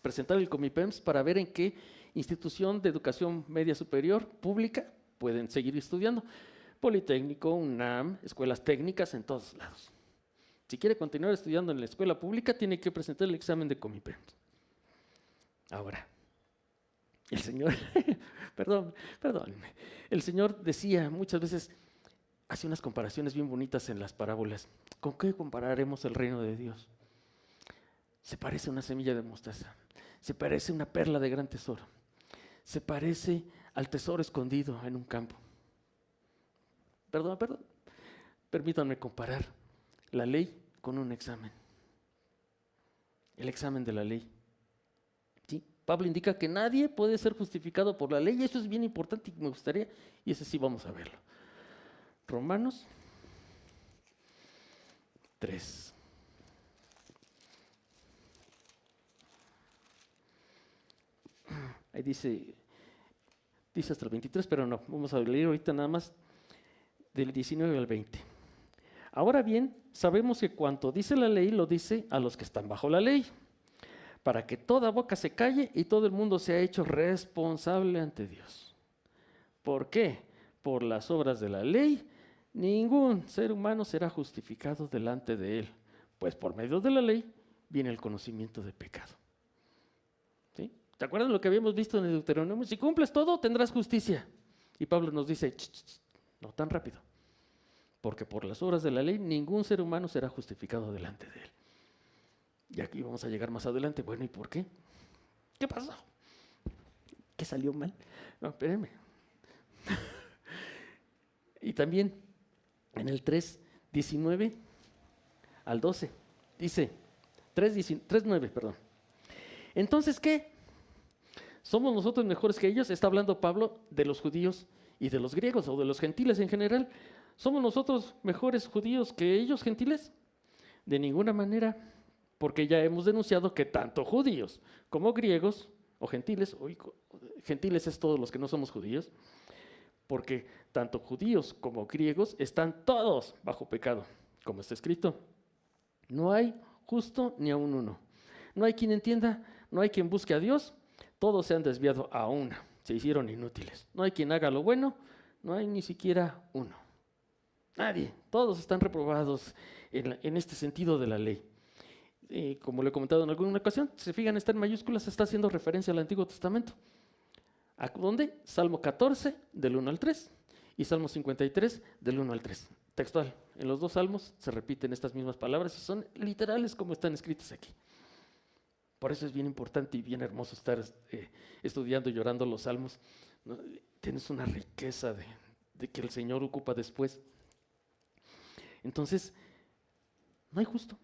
presentar el Comipems para ver en qué institución de educación media superior pública pueden seguir estudiando. Politécnico, UNAM, escuelas técnicas, en todos lados. Si quiere continuar estudiando en la escuela pública, tiene que presentar el examen de Comipems. Ahora, el Señor, perdónenme, el Señor decía muchas veces, hace unas comparaciones bien bonitas en las parábolas. ¿Con qué compararemos el reino de Dios? Se parece a una semilla de mostaza, se parece a una perla de gran tesoro, se parece al tesoro escondido en un campo. Permítanme comparar la ley con un examen. El examen de la ley. ¿Sí? Pablo indica que nadie puede ser justificado por la ley, y eso es bien importante y me gustaría, y ese sí vamos a verlo. Romanos 3. Ahí dice hasta el 23, pero no, vamos a leer ahorita nada más del 19 al 20. Ahora bien, sabemos que cuanto dice la ley, lo dice a los que están bajo la ley, para que toda boca se calle y todo el mundo sea hecho responsable ante Dios. ¿Por qué? Por las obras de la ley, ningún ser humano será justificado delante de él, pues por medio de la ley viene el conocimiento del pecado. ¿Sí? ¿Te acuerdas lo que habíamos visto en el Deuteronomio? Si cumples todo, tendrás justicia. Y Pablo nos dice, no tan rápido, porque por las obras de la ley ningún ser humano será justificado delante de él. Y aquí vamos a llegar más adelante. Bueno, ¿y por qué? ¿Qué pasó? ¿Qué salió mal? No, espérenme. Y también en el 3:19 al 12, dice, 3:9, perdón. Entonces, ¿qué? ¿Somos nosotros mejores que ellos? Está hablando Pablo de los judíos y de los griegos o de los gentiles en general. ¿Somos nosotros mejores judíos que ellos gentiles? De ninguna manera, porque ya hemos denunciado que tanto judíos como griegos o gentiles es todos los que no somos judíos, porque tanto judíos como griegos están todos bajo pecado, como está escrito. No hay justo ni aun uno. No hay quien entienda, no hay quien busque a Dios. Todos se han desviado a una, se hicieron inútiles. No hay quien haga lo bueno, no hay ni siquiera uno. Nadie, todos están reprobados en este sentido de la ley. Como lo he comentado en alguna ocasión, si se fijan, está en mayúsculas, está haciendo referencia al Antiguo Testamento. ¿A dónde? Salmo 14, del 1 al 3, y Salmo 53, del 1 al 3. Textual. En los dos salmos se repiten estas mismas palabras y son literales como están escritas aquí. Por eso es bien importante y bien hermoso estar estudiando y llorando los salmos. ¿No? Tienes una riqueza de que el Señor ocupa después. Entonces, no hay justo,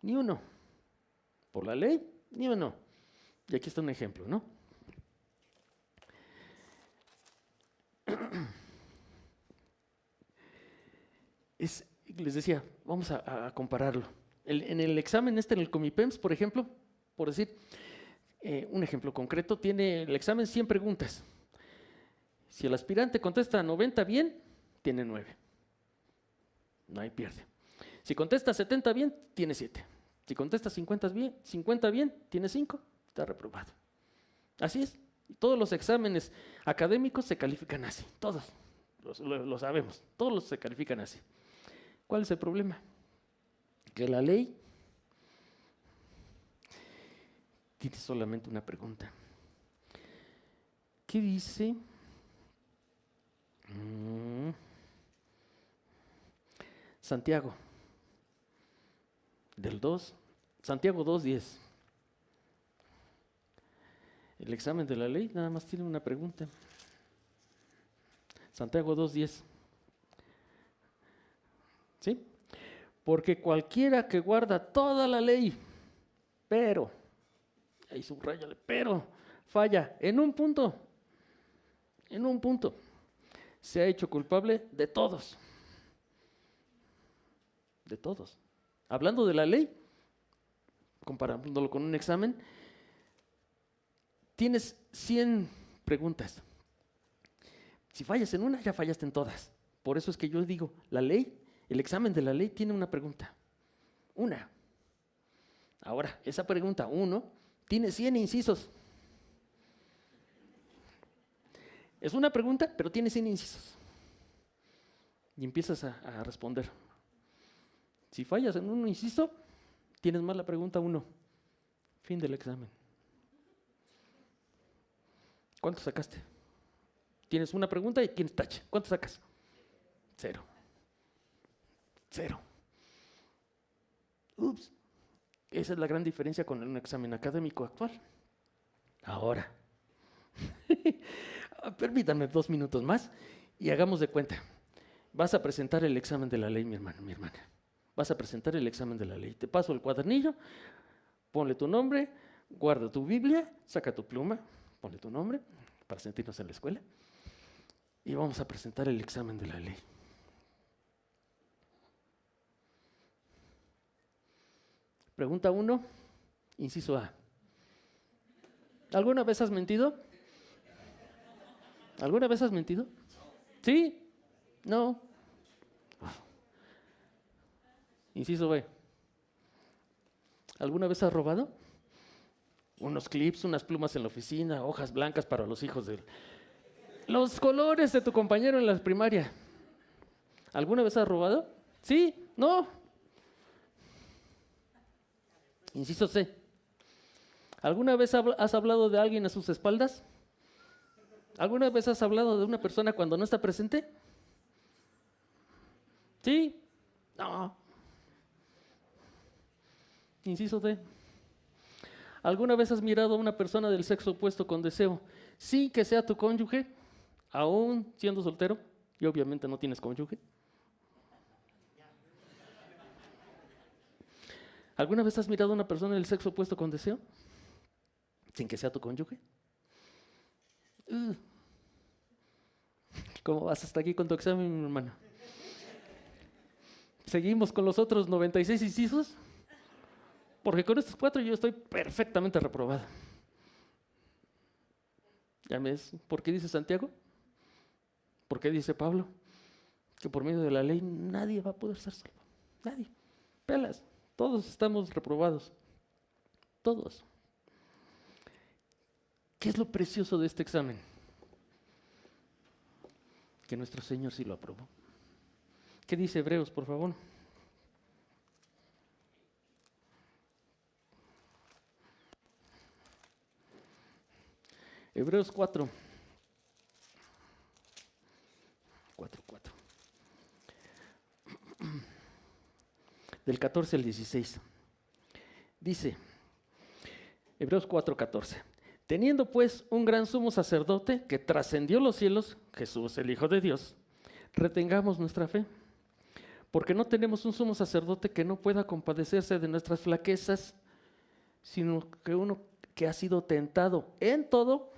ni uno. Por la ley, ni uno. Y aquí está un ejemplo, ¿no? Les decía, vamos a compararlo. En el examen en el Comipems, por ejemplo, por decir un ejemplo concreto, tiene el examen 100 preguntas. Si el aspirante contesta 90 bien, tiene 9. No hay pierde. Si contesta 70 bien, tiene 7. Si contesta 50 bien, tiene 5. Está reprobado. Así es. Todos los exámenes académicos se califican así. Todos. Lo sabemos. Todos se califican así. ¿Cuál es el problema? Que la ley tiene solamente una pregunta. ¿Qué dice? Santiago, Santiago 2:10. El examen de la ley nada más tiene una pregunta. Santiago 2:10. ¿Sí? Porque cualquiera que guarda toda la ley, pero, ahí subráyale, pero falla en un punto, se ha hecho culpable de todos. De todos. Hablando de la ley, comparándolo con un examen, tienes 100 preguntas. Si fallas en una, ya fallaste en todas. Por eso es que yo digo, la ley, el examen de la ley tiene una pregunta. Una. Ahora, esa pregunta, uno, tiene 100 incisos. Es una pregunta, pero tiene 100 incisos. Y empiezas a responder. Si fallas en un inciso, tienes mal la pregunta 1. Fin del examen. ¿Cuánto sacaste? Tienes una pregunta y tienes tache. ¿Cuánto sacas? 0. Ups. Esa es la gran diferencia con un examen académico actual. Ahora, permítanme 2 minutos más y hagamos de cuenta. Vas a presentar el examen de la ley, mi hermano, mi hermana. Vas a presentar el examen de la ley. Te paso el cuadernillo, ponle tu nombre, guarda tu Biblia, saca tu pluma, ponle tu nombre para sentirnos en la escuela y vamos a presentar el examen de la ley. Pregunta 1, inciso A. ¿Alguna vez has mentido? ¿Alguna vez has mentido? ¿Sí? ¿No? Inciso B. ¿Alguna vez has robado? Unos clips, unas plumas en la oficina, hojas blancas para los hijos de... Los colores de tu compañero en la primaria. ¿Alguna vez has robado? ¿Sí? ¿No? Inciso C. ¿Alguna vez has hablado de alguien a sus espaldas? ¿Alguna vez has hablado de una persona cuando no está presente? ¿Sí? No. Inciso D. ¿Alguna vez has mirado a una persona del sexo opuesto con deseo, sin que sea tu cónyuge, aún siendo soltero? Y obviamente no tienes cónyuge. ¿Alguna vez has mirado a una persona del sexo opuesto con deseo, sin que sea tu cónyuge? ¿Cómo vas hasta aquí con tu examen, mi hermano? ¿Seguimos con los otros 96 incisos? Porque con estos 4 yo estoy perfectamente reprobado. ¿Ya ves por qué dice Santiago? ¿Por qué dice Pablo? Que por medio de la ley nadie va a poder ser salvo. Nadie. Pelas. Todos estamos reprobados. Todos. ¿Qué es lo precioso de este examen? Que nuestro Señor sí lo aprobó. ¿Qué dice Hebreos, por favor? Hebreos 4. 4. Del 14 al 16. Dice, Hebreos 4:14. Teniendo pues un gran sumo sacerdote que trascendió los cielos, Jesús, el Hijo de Dios, retengamos nuestra fe. Porque no tenemos un sumo sacerdote que no pueda compadecerse de nuestras flaquezas, sino que uno que ha sido tentado en todo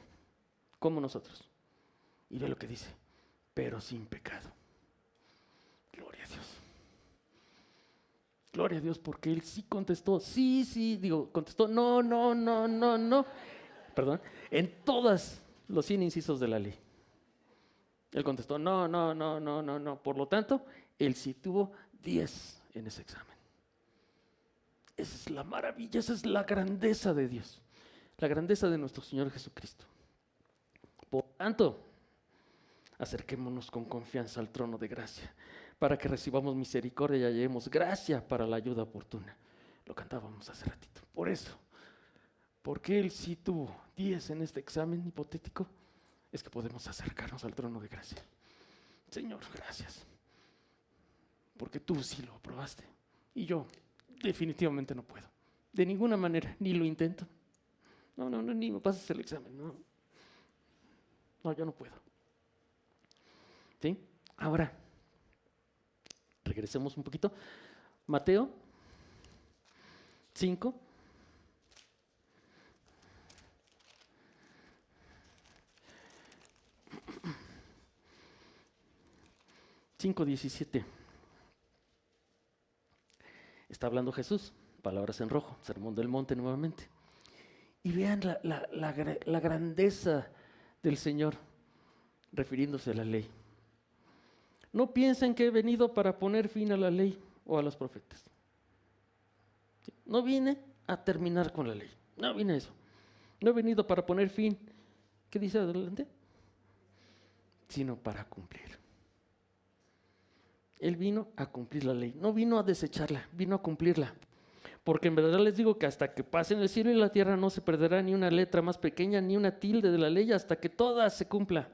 como nosotros. Y ve lo que dice, pero sin pecado. Gloria a Dios. Gloria a Dios, porque él sí contestó, contestó, no. Perdón, en todas los 100 incisos de la ley. Él contestó, no. Por lo tanto, él sí tuvo 10 en ese examen. Esa es la maravilla, esa es la grandeza de Dios, la grandeza de nuestro Señor Jesucristo. Por tanto, acerquémonos con confianza al trono de gracia, para que recibamos misericordia y hallemos gracia para la ayuda oportuna. Lo cantábamos hace ratito. Por eso, porque él sí tuvo 10 en este examen hipotético, es que podemos acercarnos al trono de gracia. Señor, gracias, porque tú sí lo aprobaste y yo definitivamente no puedo, de ninguna manera, ni lo intento. No, ni me pases el examen, no, yo no puedo. ¿Sí? Ahora, regresemos un poquito. Mateo 5. (5:17) Está hablando Jesús, palabras en rojo, sermón del monte nuevamente. Y vean la grandeza del Señor refiriéndose a la ley. No piensen que he venido para poner fin a la ley o a los profetas. No vine a terminar con la ley, no vine a eso. No he venido para poner fin, ¿qué dice adelante? Sino para cumplir. Él vino a cumplir la ley, no vino a desecharla, vino a cumplirla. Porque en verdad les digo que hasta que pasen el cielo y la tierra no se perderá ni una letra más pequeña, ni una tilde de la ley, hasta que toda se cumpla.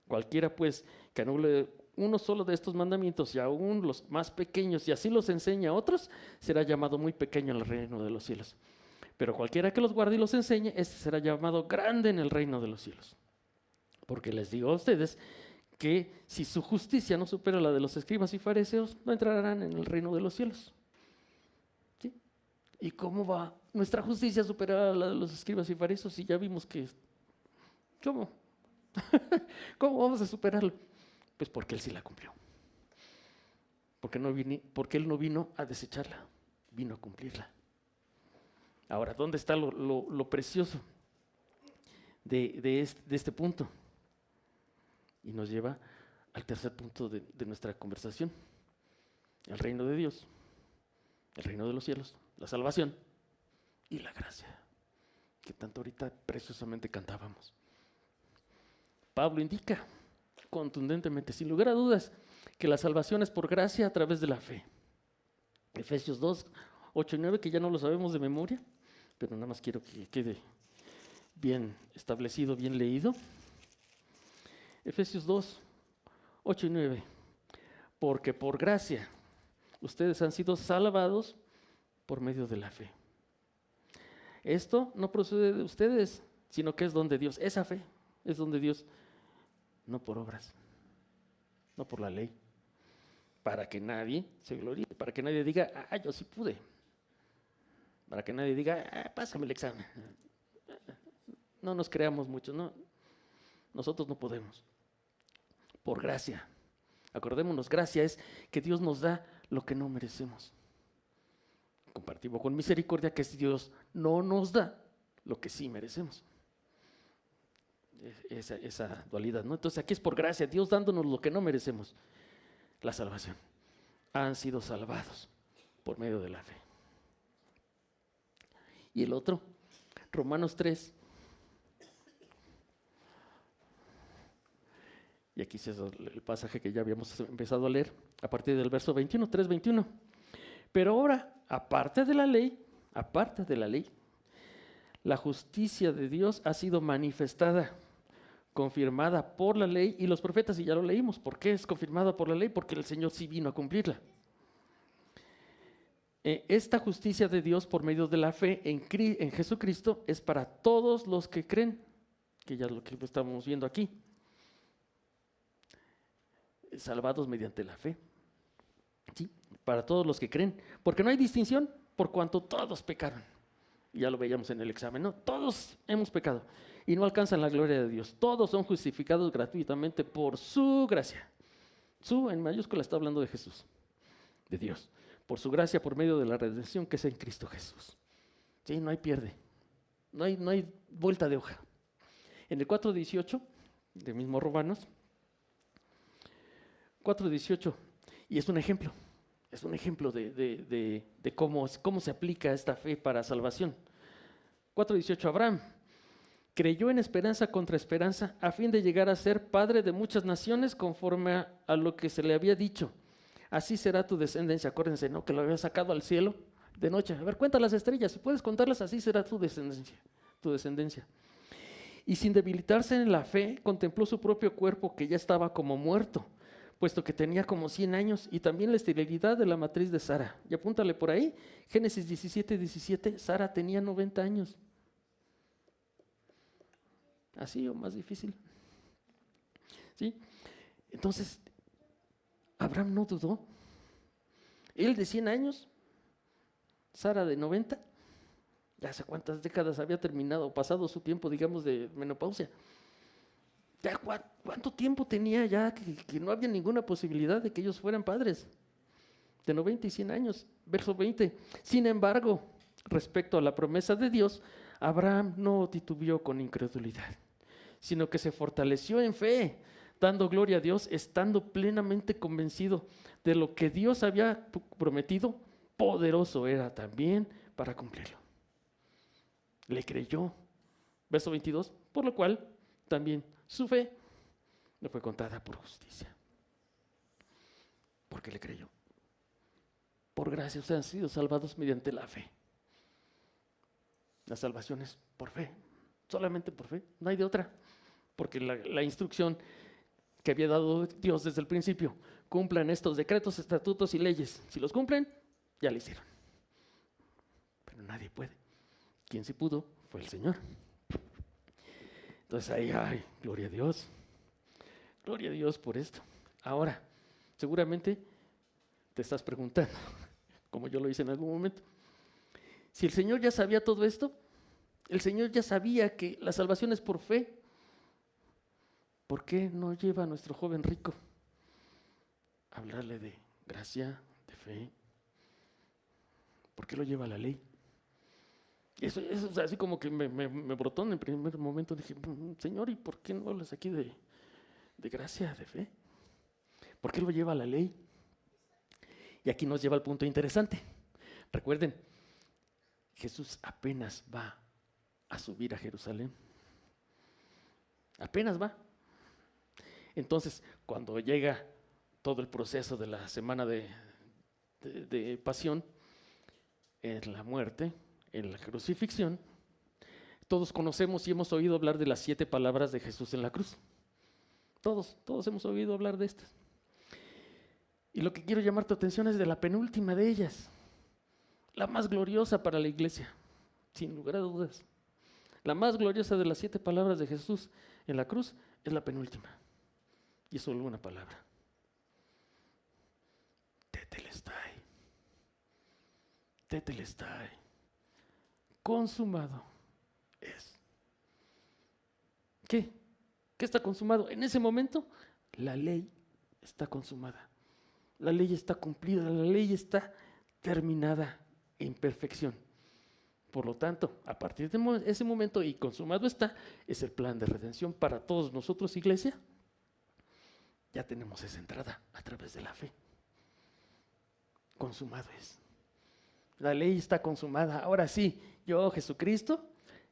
Cualquiera pues que anule uno solo de estos mandamientos y aún los más pequeños, y así los enseña a otros, será llamado muy pequeño en el reino de los cielos. Pero cualquiera que los guarde y los enseñe, este será llamado grande en el reino de los cielos. Porque les digo a ustedes que si su justicia no supera la de los escribas y fariseos, no entrarán en el reino de los cielos. ¿Sí? ¿Y cómo va nuestra justicia a superar a la de los escribas y fariseos? Si ya vimos que... ¿Cómo? ¿Cómo vamos a superarlo? Pues porque Él sí la cumplió. Porque Él no vino a desecharla, vino a cumplirla. Ahora, ¿dónde está lo precioso de este punto? Y nos lleva al tercer punto de nuestra conversación. El reino de Dios, el reino de los cielos, la salvación y la gracia, que tanto ahorita preciosamente cantábamos. Pablo indica contundentemente, sin lugar a dudas, que la salvación es por gracia a través de la fe. Efesios 2, 8 y 9, que ya no lo sabemos de memoria, pero nada más quiero que quede bien establecido, bien leído. Efesios 2, 8 y 9. Porque por gracia ustedes han sido salvados por medio de la fe. Esto no procede de ustedes, sino que es don de Dios. Esa fe es don de Dios, no por obras, no por la ley, para que nadie se gloríe, para que nadie diga, yo sí pude, para que nadie diga, pásame el examen. No nos creamos mucho, no, nosotros no podemos. Por gracia, acordémonos, gracia es que Dios nos da lo que no merecemos. Compartimos con misericordia que Dios no nos da lo que sí merecemos. Esa dualidad, ¿no? Entonces aquí es por gracia, Dios dándonos lo que no merecemos, la salvación. Han sido salvados por medio de la fe. Y el otro, Romanos 3. Y aquí es el pasaje que ya habíamos empezado a leer, a partir del verso 21, 3:21. Pero ahora, aparte de la ley, la justicia de Dios ha sido manifestada, confirmada por la ley y los profetas, y ya lo leímos. ¿Por qué es confirmada por la ley? Porque el Señor sí vino a cumplirla. Esta justicia de Dios por medio de la fe en Jesucristo es para todos los que creen, que ya es lo que estamos viendo aquí. Salvados mediante la fe. ¿Sí? Para todos los que creen, porque no hay distinción, por cuanto todos pecaron. Ya lo veíamos en el examen, ¿no? Todos hemos pecado y no alcanzan la gloria de Dios. Todos son justificados gratuitamente por su gracia. Su en mayúscula está hablando de Jesús, de Dios. Por su gracia, por medio de la redención que es en Cristo Jesús. Sí, no hay pierde, no hay vuelta de hoja. En el 4:18 de mismo Romanos, 4:18, y es un ejemplo de cómo se aplica esta fe para salvación. 4:18, Abraham creyó en esperanza contra esperanza a fin de llegar a ser padre de muchas naciones conforme a lo que se le había dicho. Así será tu descendencia. Acuérdense, ¿no? Que lo había sacado al cielo de noche. A ver, cuenta las estrellas, si puedes contarlas, así será tu descendencia. Y sin debilitarse en la fe, contempló su propio cuerpo que ya estaba como muerto, puesto que tenía como 100 años, y también la esterilidad de la matriz de Sara. Y apúntale por ahí, Génesis 17:17, Sara tenía 90 años. ¿Así o más difícil? ¿Sí? Entonces, Abraham no dudó. Él de 100 años, Sara de 90, ya hace cuántas décadas había terminado, pasado su tiempo, digamos, de menopausia. Ya, ¿cuánto tiempo tenía ya que no había ninguna posibilidad de que ellos fueran padres? De 90 y 100 años. Verso 20. Sin embargo, respecto a la promesa de Dios, Abraham no titubeó con incredulidad, sino que se fortaleció en fe, dando gloria a Dios, estando plenamente convencido de lo que Dios había prometido, poderoso era también para cumplirlo. Le creyó. Verso 22. Por lo cual también su fe le fue contada por justicia. Porque le creyó. Por gracia ustedes han sido salvados mediante la fe. La salvación es por fe, solamente por fe, no hay de otra. Porque la instrucción que había dado Dios desde el principio, cumplan estos decretos, estatutos y leyes. Si los cumplen, ya lo hicieron. Pero nadie puede. Quien sí pudo fue el Señor. Entonces ahí, gloria a Dios. Gloria a Dios por esto. Ahora, seguramente te estás preguntando, como yo lo hice en algún momento, si el Señor ya sabía todo esto, el Señor ya sabía que la salvación es por fe, ¿por qué no lleva a nuestro joven rico a hablarle de gracia, de fe? ¿Por qué lo lleva a la ley? Eso es así como que me brotó en el primer momento. Dije, Señor, ¿y por qué no hablas aquí de gracia, de fe? ¿Por qué lo lleva a la ley? Y aquí nos lleva al punto interesante. Recuerden, Jesús apenas va a subir a Jerusalén. Apenas va. Entonces, cuando llega todo el proceso de la semana de pasión, es la muerte, en la crucifixión, todos conocemos y hemos oído hablar de las 7 palabras de Jesús en la cruz. Todos hemos oído hablar de estas. Y lo que quiero llamar tu atención es de la penúltima de ellas, la más gloriosa para la iglesia, sin lugar a dudas. La más gloriosa de las 7 palabras de Jesús en la cruz es la penúltima. Y es solo una palabra. Tetelestai. Tetelestai. Consumado es. ¿Qué? ¿Qué está consumado? En ese momento, la ley está consumada. La ley está cumplida, la ley está terminada en perfección. Por lo tanto, a partir de ese momento, y consumado está, es el plan de redención para todos nosotros, iglesia. Ya tenemos esa entrada a través de la fe. Consumado es. La ley está consumada. Ahora sí, yo, Jesucristo,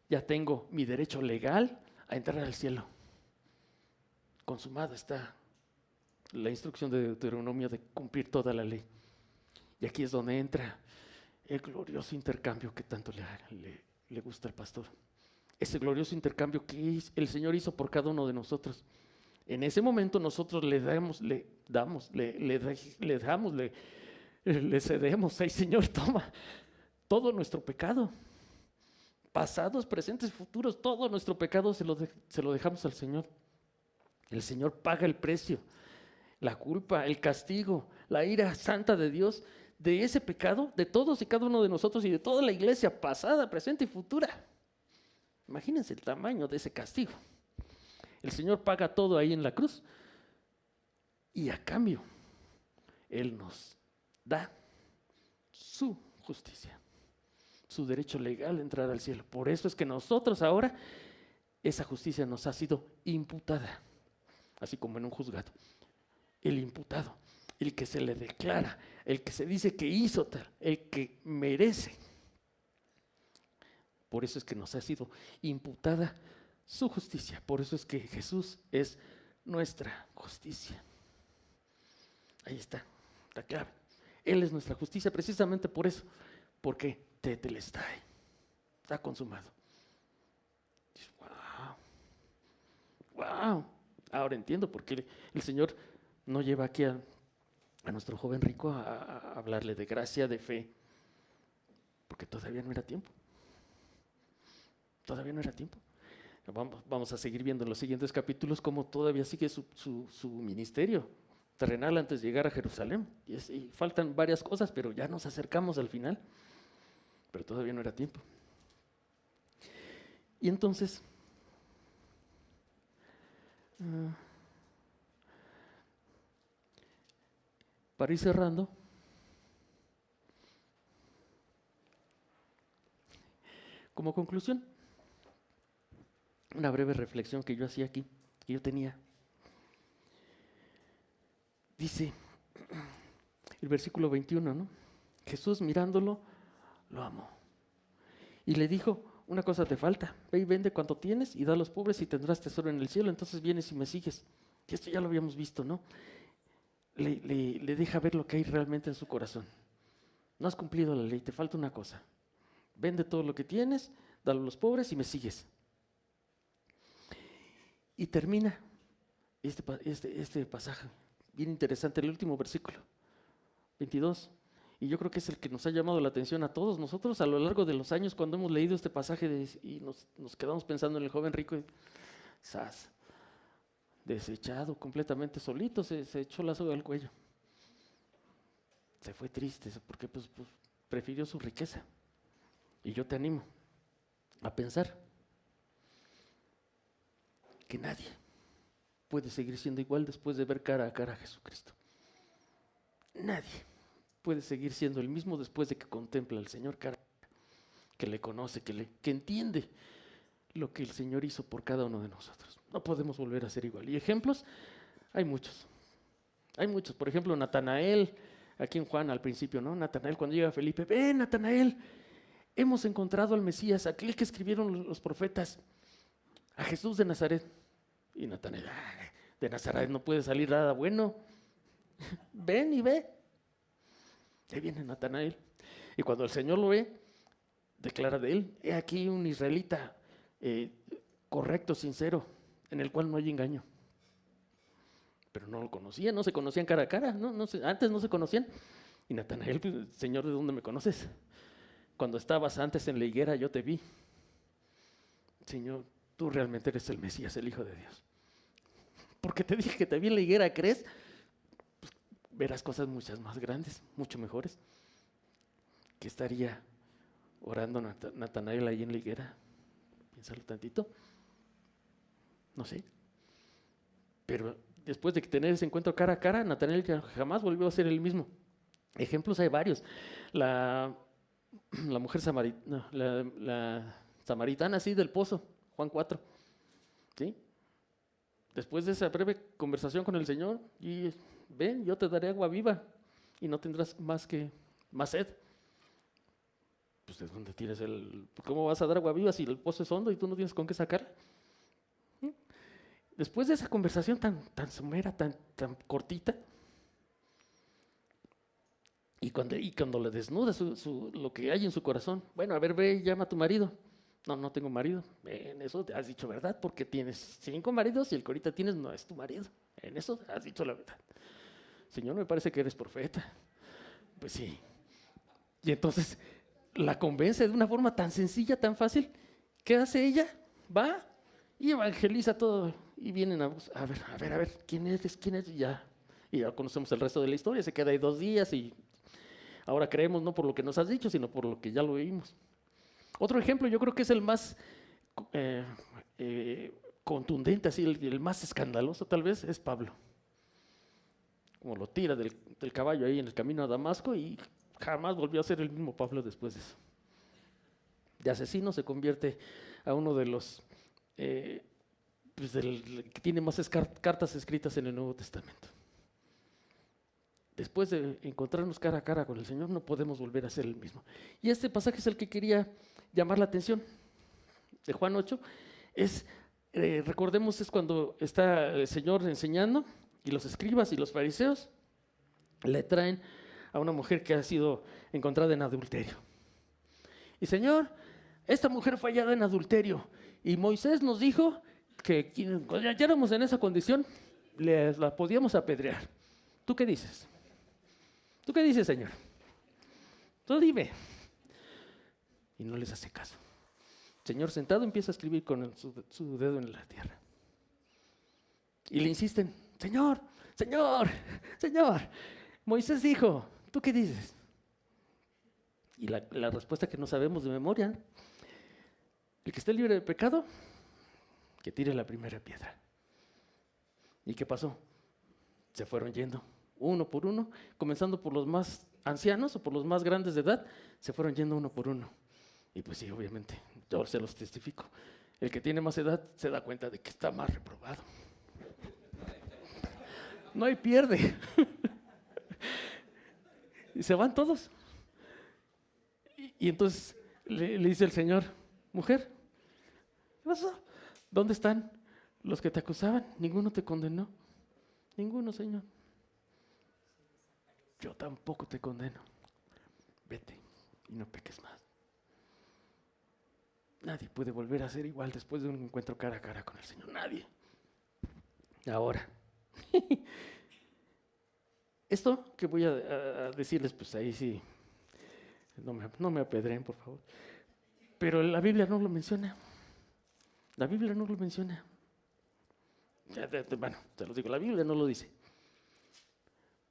ya tengo mi derecho legal a entrar al cielo. Consumado está la instrucción de Deuteronomio de cumplir toda la ley. Y aquí es donde entra el glorioso intercambio que tanto le gusta al pastor. Ese glorioso intercambio que el Señor hizo por cada uno de nosotros. En ese momento nosotros le cedemos, ay Señor, toma todo nuestro pecado, pasados, presentes, futuros, todo nuestro pecado se lo dejamos al Señor. El Señor paga el precio, la culpa, el castigo, la ira santa de Dios, de ese pecado, de todos y cada uno de nosotros y de toda la iglesia, pasada, presente y futura. Imagínense el tamaño de ese castigo. El Señor paga todo ahí en la cruz y a cambio Él nos da su justicia, su derecho legal a entrar al cielo. Por eso es que nosotros ahora, esa justicia nos ha sido imputada, así como en un juzgado. El imputado, el que se le declara, el que se dice que hizo tal, el que merece. Por eso es que nos ha sido imputada su justicia. Por eso es que Jesús es nuestra justicia. Ahí está, la clave. Él es nuestra justicia precisamente por eso. Porque tetelestai, está consumado. Wow. Ahora entiendo por qué el Señor no lleva aquí a nuestro joven rico a hablarle de gracia, de fe. Porque todavía no era tiempo. Todavía no era tiempo. Vamos a seguir viendo en los siguientes capítulos cómo todavía sigue su ministerio terrenal antes de llegar a Jerusalén. Y faltan varias cosas, pero ya nos acercamos al final. Pero todavía no era tiempo. Y entonces, para ir cerrando, como conclusión, una breve reflexión que yo hacía aquí, que yo tenía. Dice el versículo 21, ¿no? Jesús mirándolo, lo amó. Y le dijo, una cosa te falta, ve y vende cuanto tienes y da a los pobres y tendrás tesoro en el cielo, entonces vienes y me sigues. Y esto ya lo habíamos visto, ¿no? Le deja ver lo que hay realmente en su corazón. No has cumplido la ley, te falta una cosa. Vende todo lo que tienes, dalo a los pobres y me sigues. Y termina este pasaje, bien interesante, el último versículo, 22. Y yo creo que es el que nos ha llamado la atención a todos nosotros a lo largo de los años cuando hemos leído este pasaje y nos quedamos pensando en el joven rico y desechado, completamente solito, se echó la soga al cuello. Se fue triste porque pues prefirió su riqueza. Y yo te animo a pensar que nadie puede seguir siendo igual después de ver cara a cara a Jesucristo. Nadie puede seguir siendo el mismo después de que contempla al Señor cara a cara, que le conoce, que entiende lo que el Señor hizo por cada uno de nosotros. No podemos volver a ser igual. Y ejemplos, hay muchos. Hay muchos. Por ejemplo, Natanael, aquí en Juan al principio, ¿no? Natanael cuando llega Felipe, ven Natanael, hemos encontrado al Mesías, aquel que escribieron los profetas, a Jesús de Nazaret. Y Natanael, de Nazaret no puede salir nada bueno. Ven y ve. Ahí viene Natanael. Y cuando el Señor lo ve, declara de él: he aquí un israelita correcto, sincero, en el cual no hay engaño. Pero no lo conocían, no se conocían cara a cara, antes no se conocían. Y Natanael: pues, Señor, ¿de dónde me conoces? Cuando estabas antes en la higuera yo te vi. Señor, tú realmente eres el Mesías, el Hijo de Dios. Porque te dije que te vi en la higuera, ¿crees? Pues, verás cosas muchas más grandes, mucho mejores. ¿Qué estaría orando Natanael ahí en la higuera? Piénsalo tantito. No sé. Pero después de tener ese encuentro cara a cara, Natanael jamás volvió a ser el mismo. Ejemplos hay varios. La mujer la samaritana, sí, del pozo, Juan 4. ¿Sí? Después de esa breve conversación con el Señor, y ven, yo te daré agua viva y no tendrás más sed. Pues ¿de dónde tienes cómo vas a dar agua viva si el pozo es hondo y tú no tienes con qué sacarla? ¿Sí? Después de esa conversación tan somera, tan cortita, y cuando le desnuda lo que hay en su corazón: bueno, a ver, ve y llama a tu marido. No tengo marido. En eso te has dicho verdad, porque tienes 5 maridos y el que ahorita tienes no es tu marido. En eso has dicho la verdad. Señor, me parece que eres profeta. Pues sí. Y entonces la convence de una forma tan sencilla, tan fácil. ¿Qué hace ella? Va y evangeliza todo. Y vienen a ver, ¿quién eres? Y ya conocemos el resto de la historia. Se queda ahí 2 días y ahora creemos no por lo que nos has dicho, sino por lo que ya lo oímos. Otro ejemplo, yo creo que es el más contundente, así, el más escandaloso tal vez, es Pablo. Como lo tira del caballo ahí en el camino a Damasco, y jamás volvió a ser el mismo Pablo después de eso. De asesino se convierte a uno de los que tiene más cartas escritas en el Nuevo Testamento. Después de encontrarnos cara a cara con el Señor, no podemos volver a ser el mismo. Y este pasaje es el que quería llamar la atención, de Juan 8. Recordemos, es cuando está el Señor enseñando, y los escribas y los fariseos le traen a una mujer que ha sido encontrada en adulterio. Y: Señor, esta mujer fue hallada en adulterio, y Moisés nos dijo que cuando ya éramos en esa condición, la podíamos apedrear. ¿Tú qué dices? ¿Tú qué dices, Señor? Tú dime. Y no les hace caso. El Señor, sentado, empieza a escribir con su dedo en la tierra. Y le insisten: Señor, Señor, Señor, Moisés dijo, ¿tú qué dices? Y la respuesta que no sabemos de memoria: el que esté libre de pecado, que tire la primera piedra. ¿Y qué pasó? Se fueron yendo, uno por uno, comenzando por los más ancianos o por los más grandes de edad. Se fueron yendo uno por uno. Y pues sí, obviamente, yo se los testifico. El que tiene más edad se da cuenta de que está más reprobado. No hay pierde. Y se van todos. Y entonces le dice el Señor: mujer, ¿qué pasó? ¿Dónde están los que te acusaban? ¿Ninguno te condenó? Ninguno, Señor. Yo tampoco te condeno. Vete y no peques más. Nadie puede volver a ser igual después de un encuentro cara a cara con el Señor. Nadie. Ahora, esto que voy a decirles, pues ahí sí, no me apedreen, por favor. Pero la Biblia no lo menciona. La Biblia no lo menciona. Bueno, te lo digo, la Biblia no lo dice.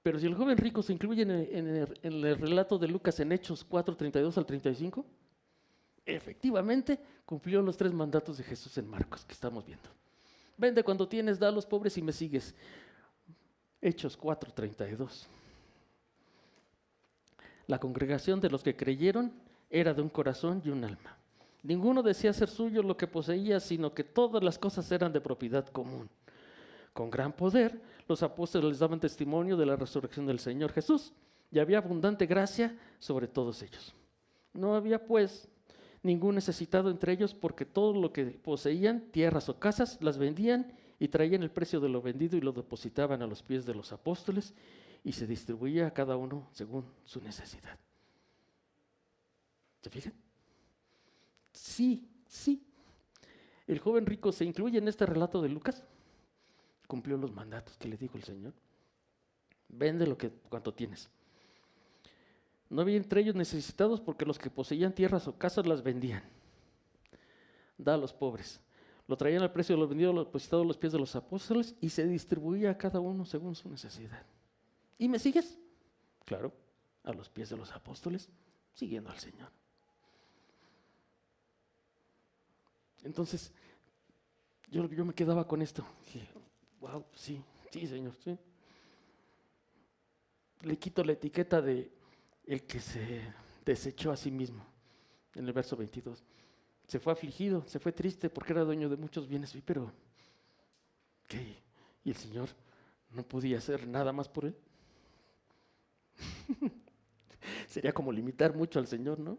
Pero si el joven rico se incluye en el relato de Lucas en Hechos 4, 32 al 35, efectivamente cumplió los 3 mandatos de Jesús en Marcos, que estamos viendo. Vende cuando tienes, da a los pobres y me sigues. Hechos 4, 32. La congregación de los que creyeron era de un corazón y un alma. Ninguno decía ser suyo lo que poseía, sino que todas las cosas eran de propiedad común. Con gran poder, los apóstoles les daban testimonio de la resurrección del Señor Jesús, y había abundante gracia sobre todos ellos. No había, pues, ningún necesitado entre ellos, porque todo lo que poseían, tierras o casas, las vendían y traían el precio de lo vendido y lo depositaban a los pies de los apóstoles, y se distribuía a cada uno según su necesidad. ¿Se fijan? Sí, sí. El joven rico se incluye en este relato de Lucas. Cumplió los mandatos que le dijo el Señor. Vende cuanto tienes. No había entre ellos necesitados porque los que poseían tierras o casas las vendían. Da a los pobres. Lo traían al precio de los vendidos, lo depositado a los pies de los apóstoles y se distribuía a cada uno según su necesidad. ¿Y me sigues? Claro, a los pies de los apóstoles, siguiendo al Señor. Entonces, yo me quedaba con esto. Dije, wow, sí, Señor, sí. Le quito la etiqueta de el que se desechó a sí mismo, en el verso 22. Se fue afligido, se fue triste porque era dueño de muchos bienes, pero ¿qué? ¿Y el Señor no podía hacer nada más por él? Sería como limitar mucho al Señor, ¿no?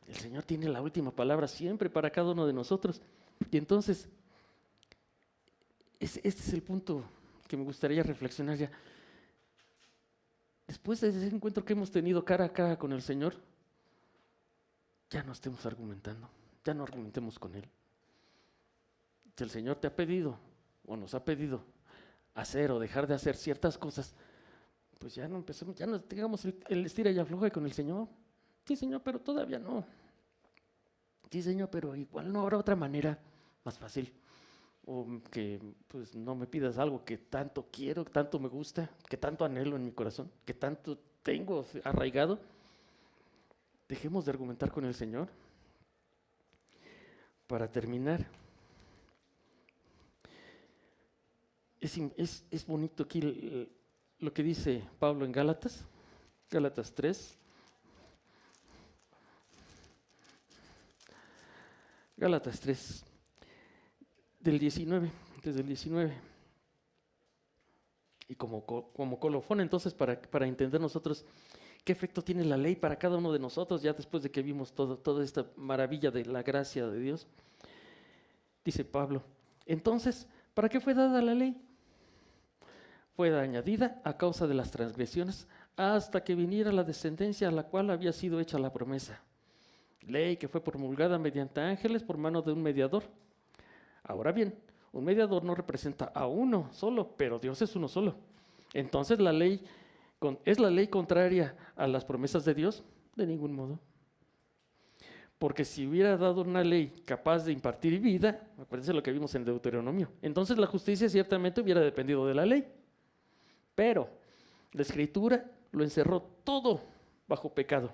El Señor tiene la última palabra siempre para cada uno de nosotros. Y entonces, este es el punto que me gustaría reflexionar ya. Después de ese encuentro que hemos tenido cara a cara con el Señor, ya no estemos argumentando, ya no argumentemos con Él. Si el Señor te ha pedido o nos ha pedido hacer o dejar de hacer ciertas cosas, pues ya no empecemos, ya no tengamos el estira y afloja con el Señor. Sí, Señor, pero todavía no. Sí, Señor, pero igual no habrá otra manera más fácil. O que pues no me pidas algo que tanto quiero, que tanto me gusta, que tanto anhelo en mi corazón, que tanto tengo arraigado. Dejemos de argumentar con el Señor. Para terminar, es bonito aquí lo que dice Pablo en Gálatas 3. Gálatas 3, del 19, desde el 19. Y como colofón, entonces, para entender nosotros qué efecto tiene la ley para cada uno de nosotros, ya después de que vimos toda esta maravilla de la gracia de Dios, dice Pablo, entonces, ¿para qué fue dada la ley? Fue añadida a causa de las transgresiones hasta que viniera la descendencia a la cual había sido hecha la promesa. Ley que fue promulgada mediante ángeles por mano de un mediador. Ahora bien, un mediador no representa a uno solo, pero Dios es uno solo. Entonces, ¿es la ley contraria a las promesas de Dios? De ningún modo. Porque si hubiera dado una ley capaz de impartir vida, acuérdense lo que vimos en Deuteronomio, entonces la justicia ciertamente hubiera dependido de la ley. Pero la Escritura lo encerró todo bajo pecado,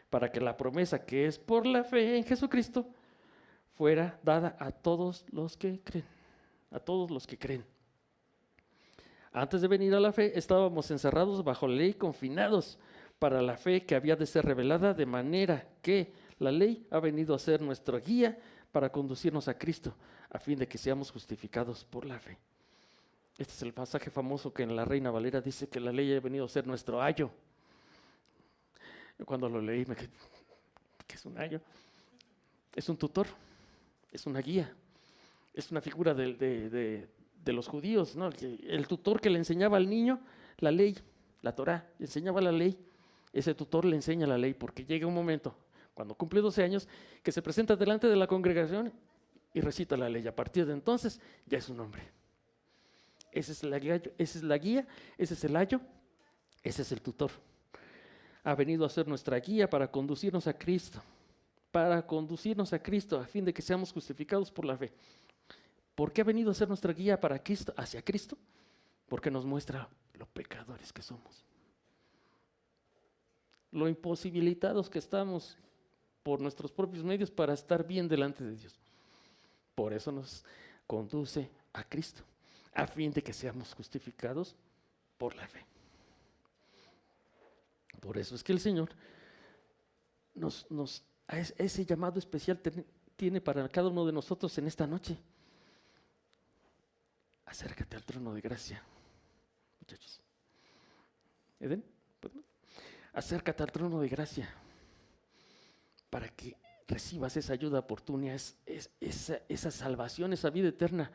para que la promesa que es por la fe en Jesucristo fuera dada a todos los que creen, a todos los que creen. Antes de venir a la fe estábamos encerrados bajo la ley, confinados para la fe que había de ser revelada, de manera que la ley ha venido a ser nuestra guía para conducirnos a Cristo, a fin de que seamos justificados por la fe. Este es el pasaje famoso que en la Reina Valera dice que la ley ha venido a ser nuestro ayo. Yo cuando lo leí me quedé, ¿qué es un ayo? Es un tutor, es una guía, es una figura de los judíos, ¿no? El tutor que le enseñaba al niño la ley, la Torá, le enseñaba la ley. Ese tutor le enseña la ley porque llega un momento, cuando cumple 12 años, que se presenta delante de la congregación y recita la ley. A partir de entonces ya es un hombre. Esa es la guía, ese es el ayo, ese es el tutor. Ha venido a ser nuestra guía para conducirnos a Cristo, a fin de que seamos justificados por la fe. ¿Por qué ha venido a ser nuestra guía para Cristo, hacia Cristo? Porque nos muestra lo pecadores que somos, lo imposibilitados que estamos por nuestros propios medios para estar bien delante de Dios. Por eso nos conduce a Cristo, a fin de que seamos justificados por la fe. Por eso es que el Señor ese llamado especial tiene para cada uno de nosotros en esta noche. Acércate al trono de gracia, muchachos. ¿Eden? Acércate al trono de gracia para que recibas esa ayuda oportuna, esa salvación, esa vida eterna,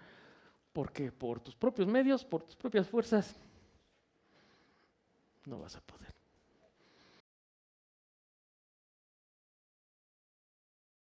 porque por tus propios medios, por tus propias fuerzas, no vas a poder.